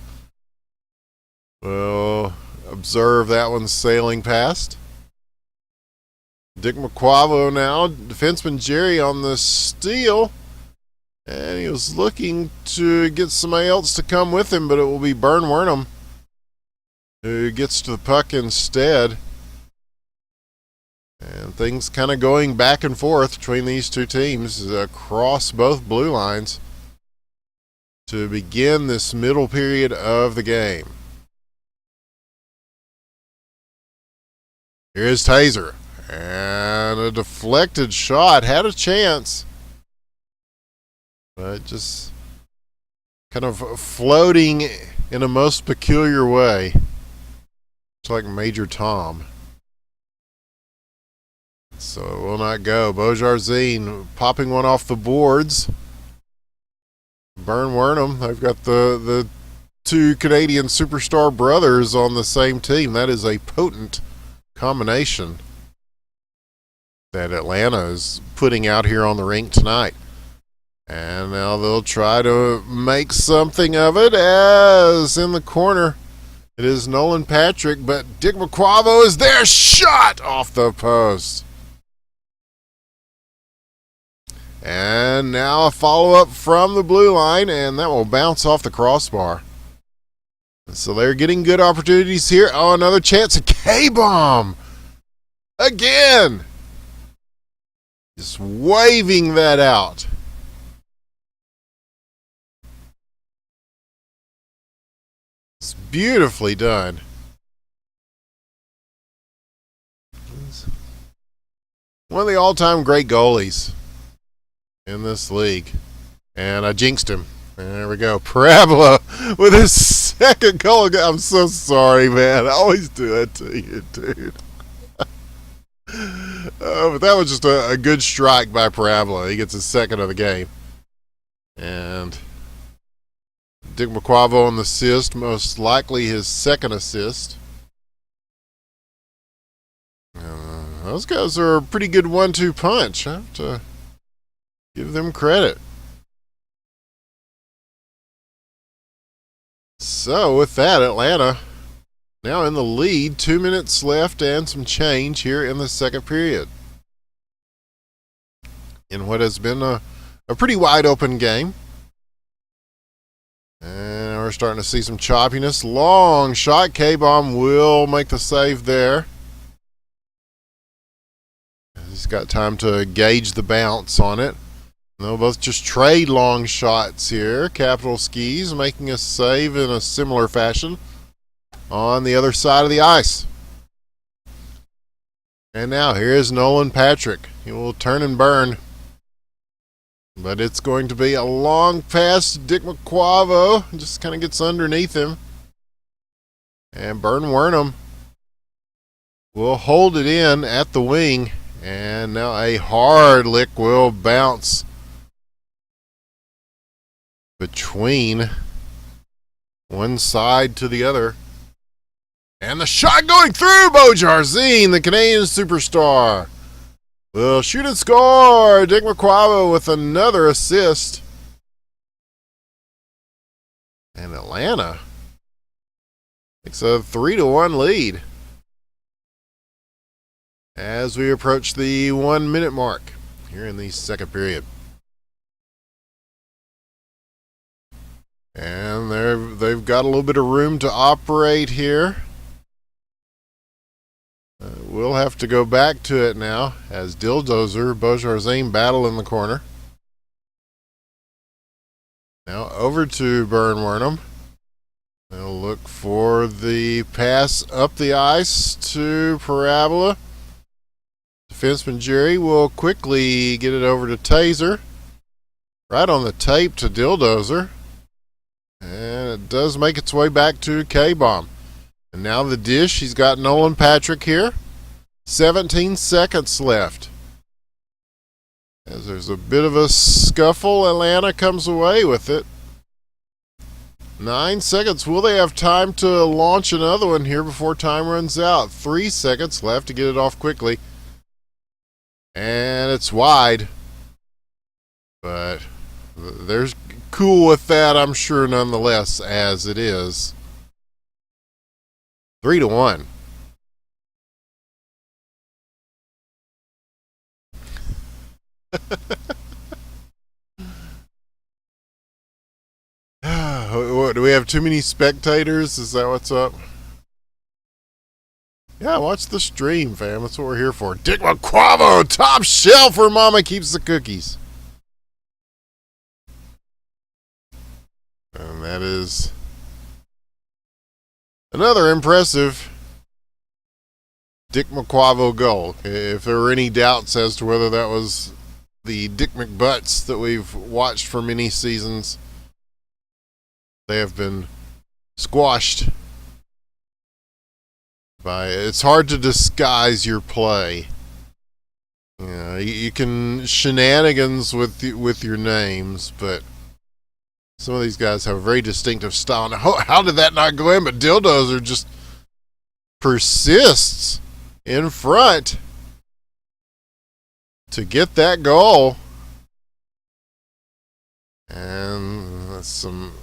[SPEAKER 1] Well, observe that one sailing past. Dick McQuavo now, defenseman Jerry on the steal. And he was looking to get somebody else to come with him, but it will be Bern Wernham who gets to the puck instead. And things kind of going back and forth between these two teams across both blue lines to begin this middle period of the game. Here's Taser. And a deflected shot. Had a chance. But just kind of floating in a most peculiar way. It's like Major Tom. So it will not go. Beaujardin popping one off the boards. Bern Wernham. They've got the two Canadian superstar brothers on the same team. That is a potent combination that Atlanta is putting out here on the rink tonight. And now they'll try to make something of it as in the corner it is Nolan Patrick, but Dick McQuavo is there. Shot off the post. And now a follow-up from the blue line, and that will bounce off the crossbar. So they're getting good opportunities here. Oh, another chance. A K-Bomb. Again. Just waving that out. It's beautifully done. One of the all-time great goalies in this league. And I jinxed him. And there we go. Parabola with his second goal. I'm so sorry, man. I always do that to you, dude. But that was just a good strike by Parabola. He gets his second of the game. And Dick McQuavo on the assist, most likely his second assist. Those guys are a pretty good 1-2 punch. I have to give them credit. So with that, Atlanta now in the lead. 2 minutes left and some change here in the second period. In what has been a pretty wide open game. And we're starting to see some choppiness. Long shot. K-Bomb will make the save there. He's got time to gauge the bounce on it. They'll both just trade long shots here. Capital Skis making a save in a similar fashion on the other side of the ice. And now here's Nolan Patrick. He will turn and burn. But it's going to be a long pass to Dick McQuavo. Just kind of gets underneath him. And Bern Wernham will hold it in at the wing. And now a hard lick will bounce between one side to the other. And the shot going through. Beaujardin, the Canadian superstar, will shoot and score. Dick McQuavo with another assist. And Atlanta takes a 3-1 lead as we approach the 1 minute mark here in the second period. And they've got a little bit of room to operate here. we'll have to go back to it now as Dildozer, Beaujardin battle in the corner. Now over to Burnwornham. They'll look for the pass up the ice to Parabola. Defenseman Jerry will quickly get it over to Taser. Right on the tape to Dildozer. And it does make its way back to K-Bomb. And now the dish. He's got Nolan Patrick here. 17 seconds left. As there's a bit of a scuffle, Atlanta comes away with it. 9 seconds. Will they have time to launch another one here before time runs out? 3 seconds left to get it off quickly. And it's wide. But there's cool with that, I'm sure, nonetheless, as it is. 3-1. What, do we have too many spectators? Is that what's up? Yeah, watch the stream, fam. That's what we're here for. Dick McQuavo, top shelf where Mama keeps the cookies. And that is another impressive Dick McQuavo goal. If there were any doubts as to whether that was the Dick McButts that we've watched for many seasons, they have been squashed by. It's hard to disguise your play. You know, you can shenanigans with your names, but some of these guys have a very distinctive style. Now, how did that not go in? But Dildozer just persists in front to get that goal. And that's some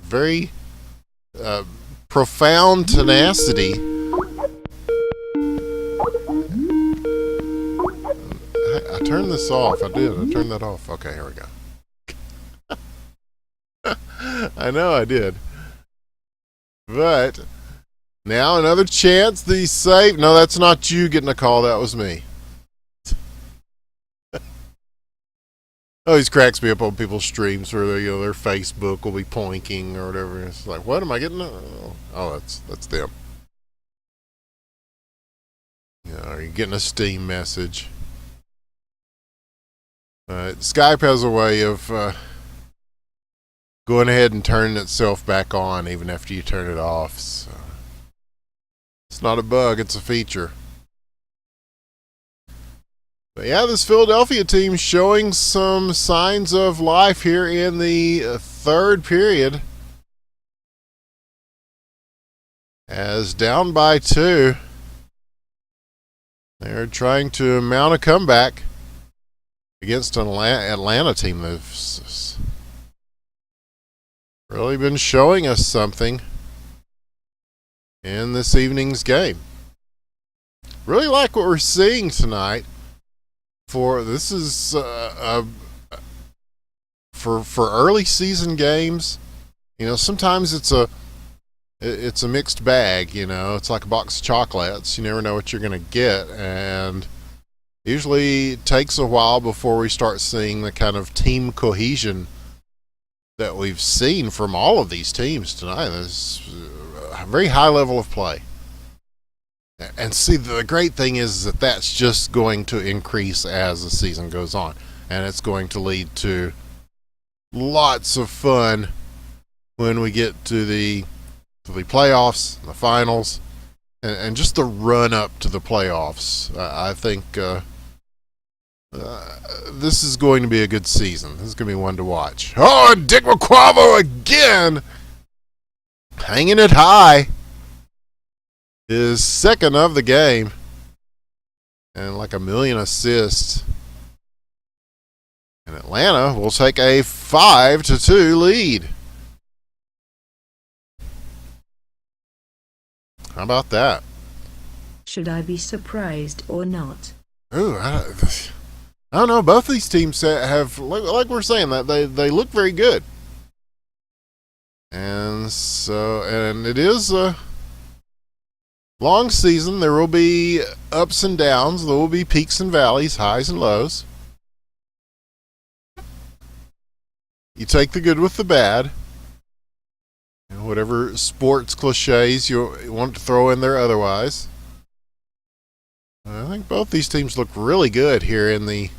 [SPEAKER 1] very profound tenacity. I turned this off. I did. I turned that off. Okay, here we go. I know I did. But now another chance. The save. No, that's not you getting a call. That was me. Always cracks me up on people's streams where their Facebook will be pointing or whatever. It's like, what am I getting? Oh, that's them. Are you getting a Steam message? Skype has a way of going ahead and turning itself back on even after you turn it off. So it's not a bug, it's a feature. But yeah, this Philadelphia team showing some signs of life here in the third period. As down by 2, they're trying to mount a comeback against an Atlanta team that's really been showing us something in this evening's game. Really like what we're seeing tonight. This is for early season games. Sometimes it's a mixed bag. It's like a box of chocolates. You never know what you're going to get, and usually it takes a while before we start seeing the kind of team cohesion that we've seen from all of these teams tonight. There's a very high level of play. And see, the great thing is that that's just going to increase as the season goes on. And it's going to lead to lots of fun when we get to the playoffs, the finals, and just the run up to the playoffs. I think this is going to be a good season. This is going to be one to watch. Oh, and Dick McQuavo again, hanging it high. His second of the game, and like 1 million assists. And Atlanta will take a 5-2 lead. How about that?
[SPEAKER 2] Should I be surprised or not?
[SPEAKER 1] Ooh, I don't know. Both these teams have, like we're saying, that they look very good. And so, and it is Long season, there will be ups and downs. There will be peaks and valleys, highs and lows. You take the good with the bad. And whatever sports cliches you want to throw in there otherwise. I think both these teams look really good here in the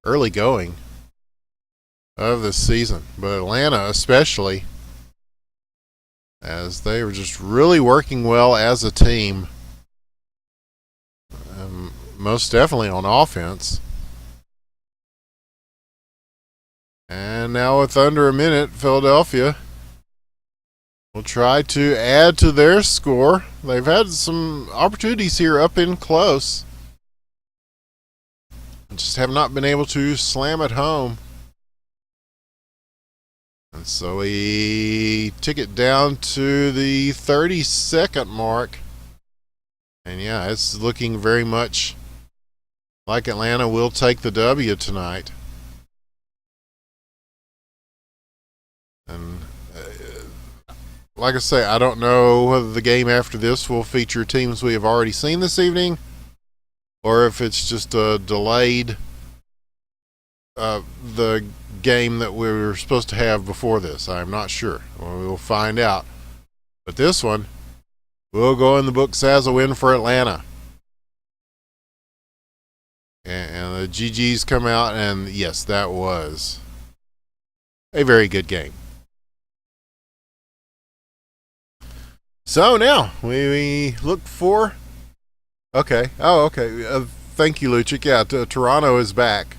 [SPEAKER 1] early going of this season. But Atlanta especially, as they were just really working well as a team. Most definitely on offense. And now with under a minute, Philadelphia will try to add to their score. They've had some opportunities here up in close. Just have not been able to slam it home. And so we tick it down to the 30-second mark. And yeah, it's looking very much like Atlanta will take the W tonight. And like I say, I don't know whether the game after this will feature teams we have already seen this evening, or if it's just a delayed the game that we were supposed to have before this. I'm not sure. We'll find out. But this one will go in the books as a win for Atlanta. And the GGs come out, and yes, that was a very good game. So now we look for. Okay. Oh, okay. Thank you, Luchik. Yeah, Toronto is back.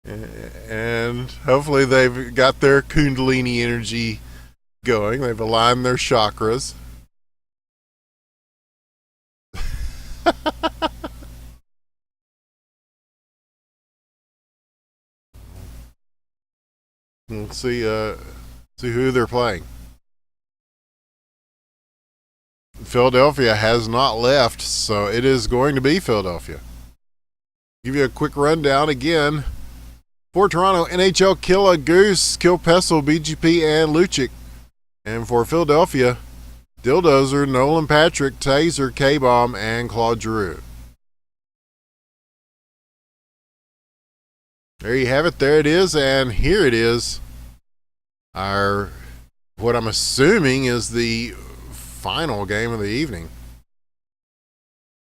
[SPEAKER 1] And hopefully they've got their Kundalini energy going. They've aligned their chakras. Let's see who they're playing. Philadelphia has not left, so it is going to be Philadelphia. Give you a quick rundown again. For Toronto, NHL, Killa, Goose, Kilpessel, BGP, and Luchik. And for Philadelphia, Dildozer, Nolan Patrick, Taser, K-Bomb, and Claude Giroux. There you have it. There it is. And here it is. What I'm assuming is the final game of the evening.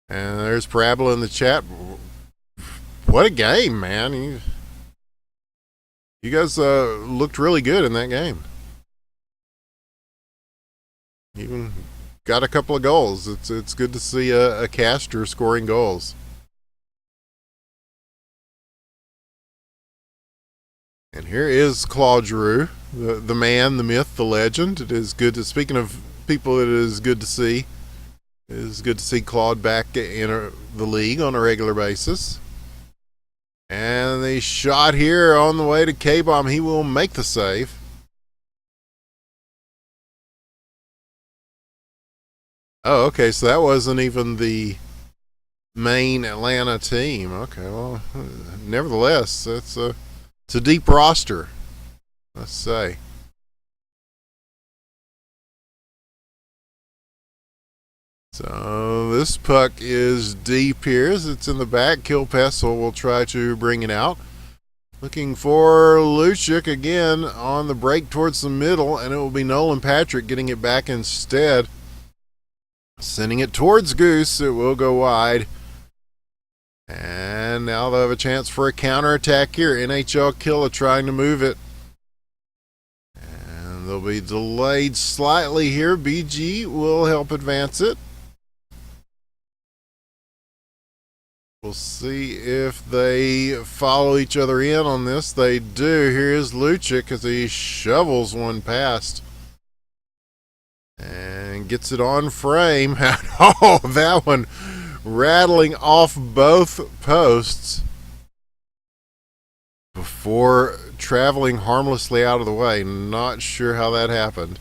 [SPEAKER 1] And there's Parabola in the chat. What a game, man. You guys looked really good in that game. Even got a couple of goals. It's good to see a caster scoring goals. And here is Claude Giroux, the man, the myth, the legend. It is good to, speaking of people it is good to see, it is good to see Claude back in the league on a regular basis. And the shot here on the way to K-Bomb, he will make the save. Oh, okay, so that wasn't even the main Atlanta team. Okay, well, nevertheless, it's a deep roster, let's say. So this puck is deep here as it's in the back. Kilpessel will try to bring it out. Looking for Luchik again on the break towards the middle, and it will be Nolan Patrick getting it back instead. Sending it towards Goose. It will go wide. And now they'll have a chance for a counterattack here. NHL Killa trying to move it. And they'll be delayed slightly here. BG will help advance it. We'll see if they follow each other in on this. They do. Here is Luchik as he shovels one past. And gets it on frame. Oh, that one rattling off both posts before traveling harmlessly out of the way. Not sure how that happened.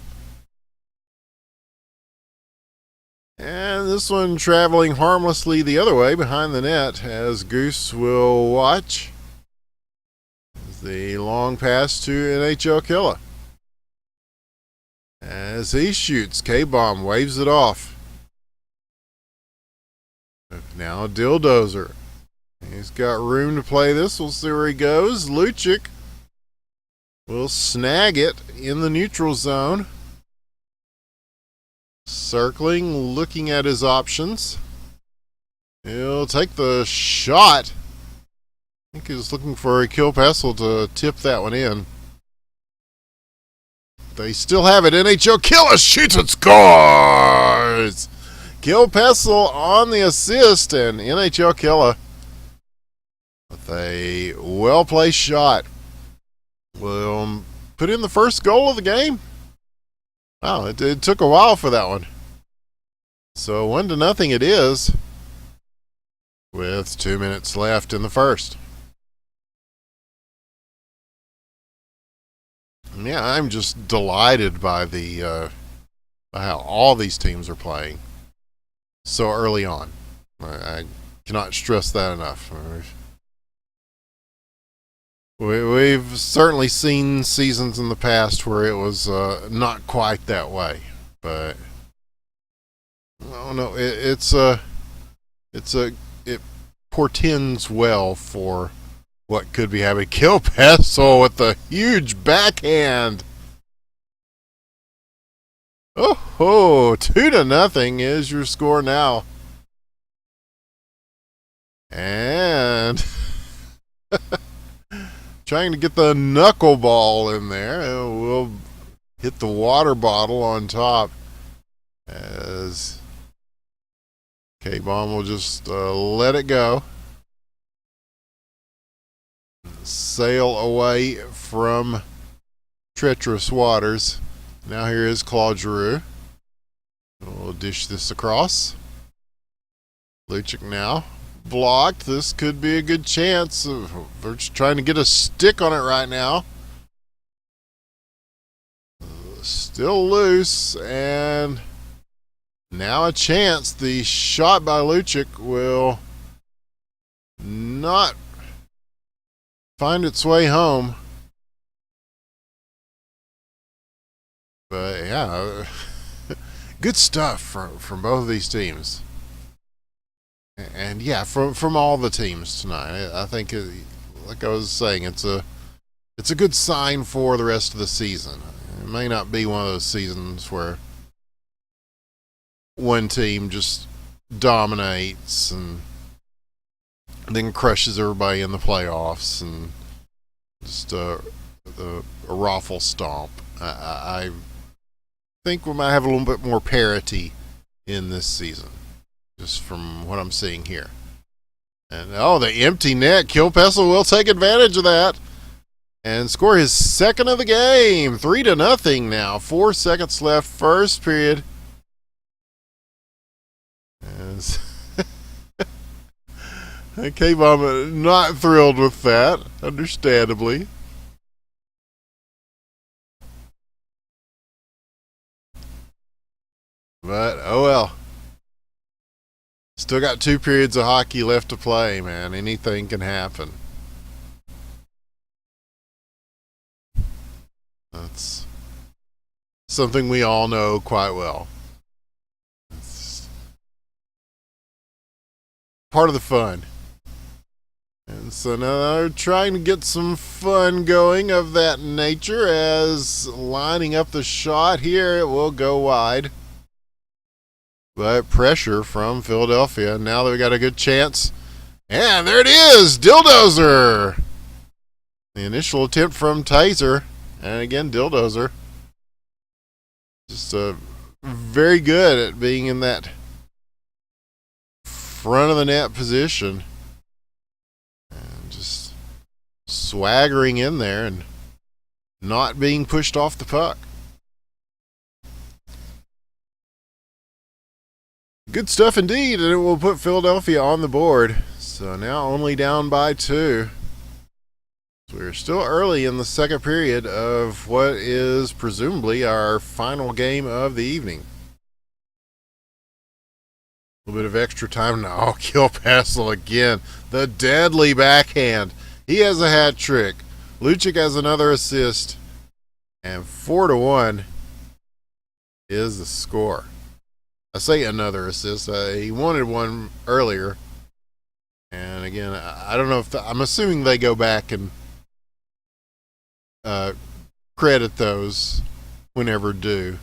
[SPEAKER 1] And this one traveling harmlessly the other way behind the net as Goose will watch. The long pass to NHL Killa. As he shoots, K-Bomb waves it off. Now Dildozer. He's got room to play this. We'll see where he goes. Lucic will snag it in the neutral zone. Circling, looking at his options. He'll take the shot. I think he's looking for a Kilpassel to tip that one in. They still have it. NHL Killer shoots and scores! Kilpassel on the assist, and NHL Killer with a well-placed shot will put in the first goal of the game. Wow, it took a while for that one. So 1-0 it is, with 2 minutes left in the first. Yeah, I'm just delighted by the by how all these teams are playing so early on. I cannot stress that enough. We've certainly seen seasons in the past where it was not quite that way, but no, it portends well for what could be happening. Kilpassel with the huge backhand. Oh, 2-0 is your score now. And trying to get the knuckleball in there. We'll hit the water bottle on top as K-Bomb will just let it go. Sail away from treacherous waters. Now here is Claude Giroux. We'll dish this across. Lucic now blocked. This could be a good chance. They're just trying to get a stick on it right now. Still loose, and now a chance. The shot by Lucic will not find its way home. But yeah, good stuff from both of these teams. And yeah, from all the teams tonight. I think, like I was saying, it's a good sign for the rest of the season. It may not be one of those seasons where one team just dominates and then crushes everybody in the playoffs and just a raffle stomp. I think we might have a little bit more parity in this season, just from what I'm seeing here. And the empty net. Kilpassel will take advantage of that and score his second of the game. 3-0 now. 4 seconds left, first period. As K-Bomb not thrilled with that, understandably. But, oh well. Still got 2 periods of hockey left to play, man. Anything can happen. That's something we all know quite well. It's part of the fun. And so now they're trying to get some fun going of that nature, as lining up the shot here, it will go wide. But pressure from Philadelphia. Now that we got a good chance. And there it is! Dildozer! The initial attempt from Taser. And again, Dildozer. Just very good at being in that front of the net position. And just swaggering in there and not being pushed off the puck. Good stuff indeed, and it will put Philadelphia on the board. So now only down by 2. So we're still early in the second period of what is presumably our final game of the evening. A little bit of extra time now. Oh, Kilpassel again. The deadly backhand. He has a hat trick. Lucic has another assist. And 4-1. is the score. I say another assist. He wanted one earlier. And again, I don't know if I'm assuming they go back and credit those whenever due.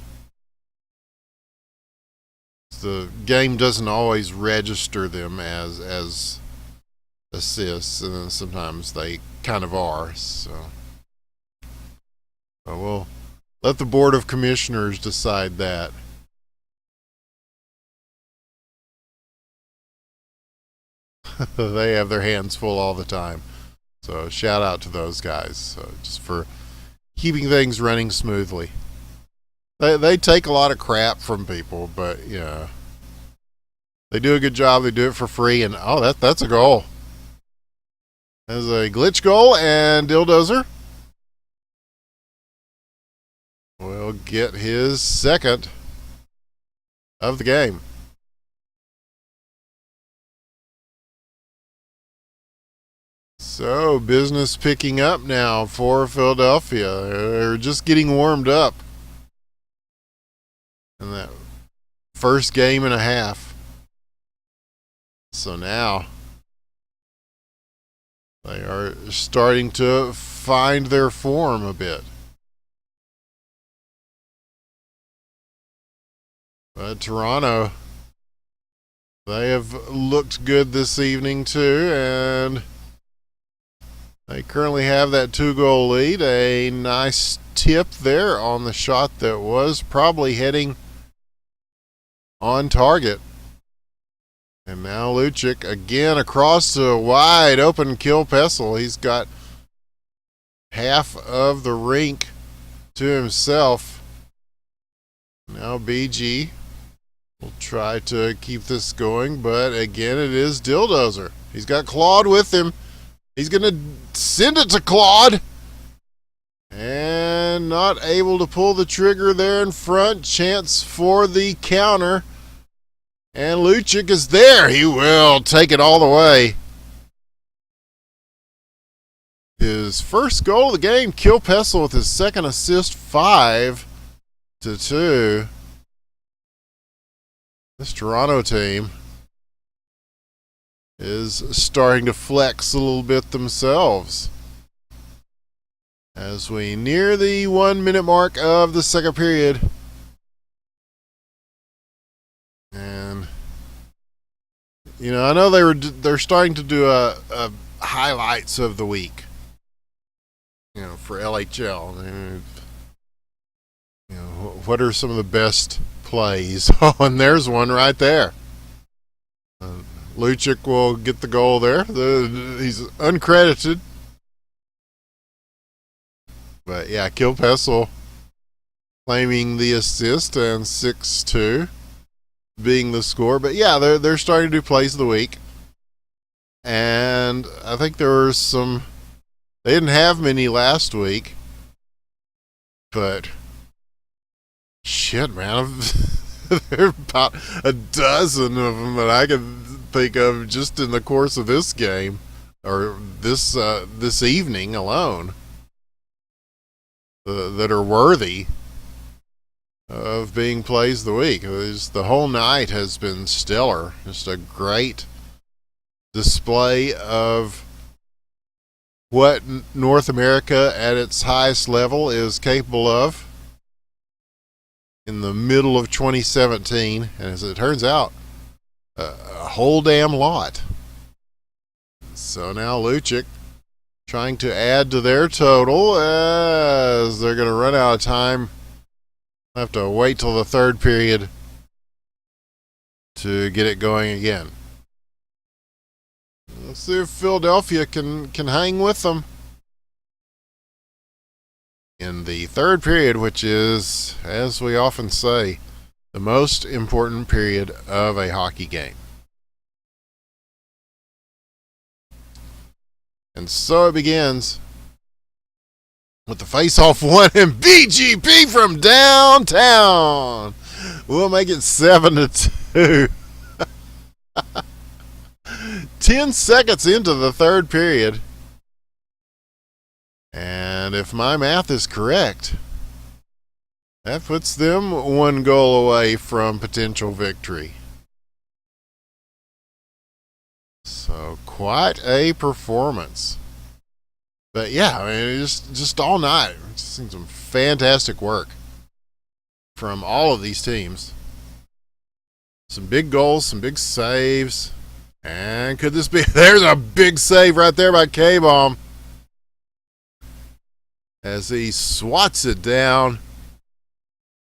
[SPEAKER 1] The game doesn't always register them as assists, and then sometimes they kind of are. So we'll let the Board of Commissioners decide that. They have their hands full all the time. So shout out to those guys just for keeping things running smoothly. They take a lot of crap from people, but yeah, they do a good job. They do it for free, and that's a goal. That's a glitch goal, and Dildozer will get his second of the game. So, business picking up now for Philadelphia. They're just getting warmed up in that first game and a half. So now they are starting to find their form a bit. But Toronto, they have looked good this evening too, and they currently have that 2-goal lead. A nice tip there on the shot that was probably heading on target. And now Lucic again across the wide open Kill Pessel. He's got half of the rink to himself. Now BG will try to keep this going, but again it is Dildozer. He's got Claude with him. He's going to send it to Claude. And not able to pull the trigger there in front. Chance for the counter. And Lucic is there. He will take it all the way. His first goal of the game. Kill Pessel with his second assist. 5-2. This Toronto team is starting to flex a little bit themselves. As we near the 1 minute mark of the second period. And you know, I know they're starting to do a highlights of the week. You know, for LHL. And, you know, what are some of the best plays? Oh, and there's one right there. Lucic will get the goal there. He's uncredited. But yeah, Kill Pessel claiming the assist, and 6-2 being the score. But yeah, they're starting to do plays of the week. And I think there were some, they didn't have many last week. But shit, man, there are about a dozen of them that I can think of just in the course of this game, or this evening alone, that are worthy of being plays of the week. The whole night has been stellar. Just a great display of what North America at its highest level is capable of in the middle of 2017, and as it turns out, a whole damn lot. So now Lucic trying to add to their total, as they're going to run out of time. I'll have to wait till the third period to get it going again. Let's see if Philadelphia can hang with them in the third period, which is, as we often say, the most important period of a hockey game. And so it begins with the face-off one, and BGP from downtown will make it 7-2. 10 seconds into the third period. And if my math is correct, That puts them one goal away from potential victory. So quite a performance. But yeah, I mean, just all night, just seen some fantastic work from all of these teams. Some big goals, some big saves. And could this be? There's a big save right there by K-Bomb. As he swats it down.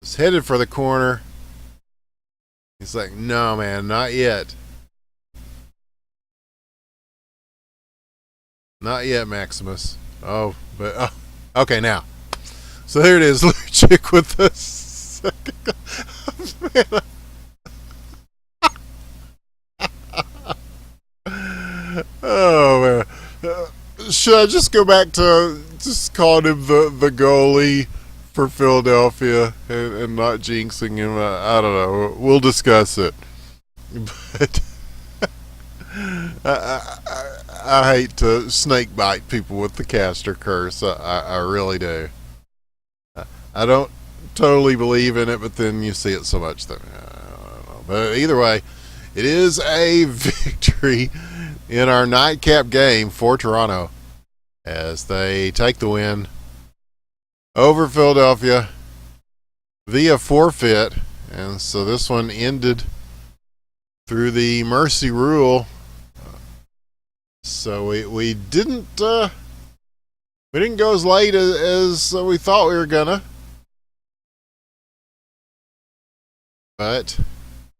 [SPEAKER 1] He's headed for the corner. He's like, no, man, not yet. Not yet, Maximus. Oh, but, oh, okay, now. So here it is, Lucic with the second goal. Oh, man. Should I just go back to just calling him the goalie for Philadelphia and not jinxing him? I don't know. We'll discuss it. But I hate to snake bite people with the caster curse. I really do. I don't totally believe in it, but then you see it so much that I don't know. But either way, it is a victory in our nightcap game for Toronto as they take the win over Philadelphia via forfeit. And so this one ended through the mercy rule. So we didn't go as late as we thought we were gonna, but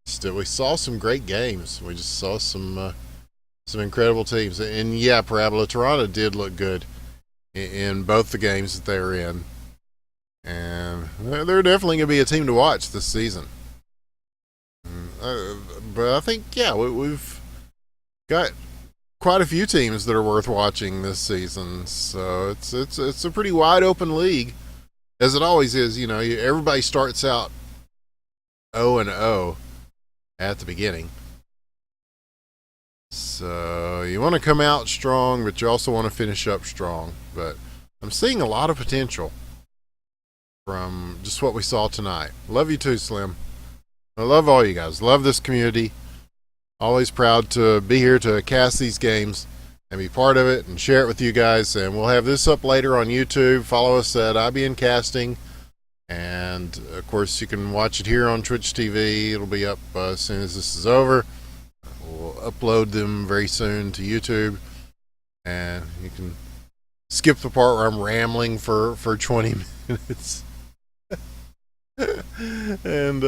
[SPEAKER 1] still we saw some great games. We just saw some incredible teams, and yeah, Parabola Toronto did look good in both the games that they were in, and they're definitely gonna be a team to watch this season. But I think we've got quite a few teams that are worth watching this season. So it's a pretty wide open league, as it always is. You know, everybody starts out 0-0 at the beginning. So you want to come out strong, but you also want to finish up strong. But I'm seeing a lot of potential from just what we saw tonight. Love you too, Slim. I love all you guys. Love this community. Always proud to be here to cast these games and be part of it and share it with you guys. And we'll have this up later on YouTube. Follow us at IBN Casting. And, of course, you can watch it here on Twitch TV. It'll be up as soon as this is over. We'll upload them very soon to YouTube. And you can skip the part where I'm rambling for 20 minutes. And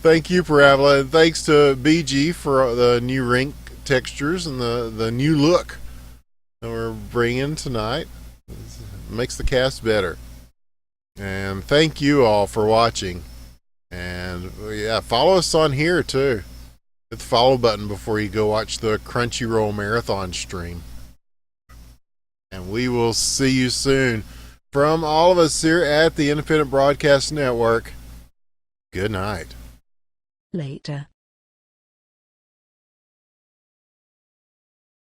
[SPEAKER 1] thank you, Parabola, and thanks to BG for the new rink textures and the new look that we're bringing tonight. It makes the cast better. And thank you all for watching. And yeah, follow us on here too. Hit the follow button before you go watch the Crunchyroll Marathon stream. And we will see you soon. From all of us here at the Independent Broadcast Network, good night.
[SPEAKER 2] Later.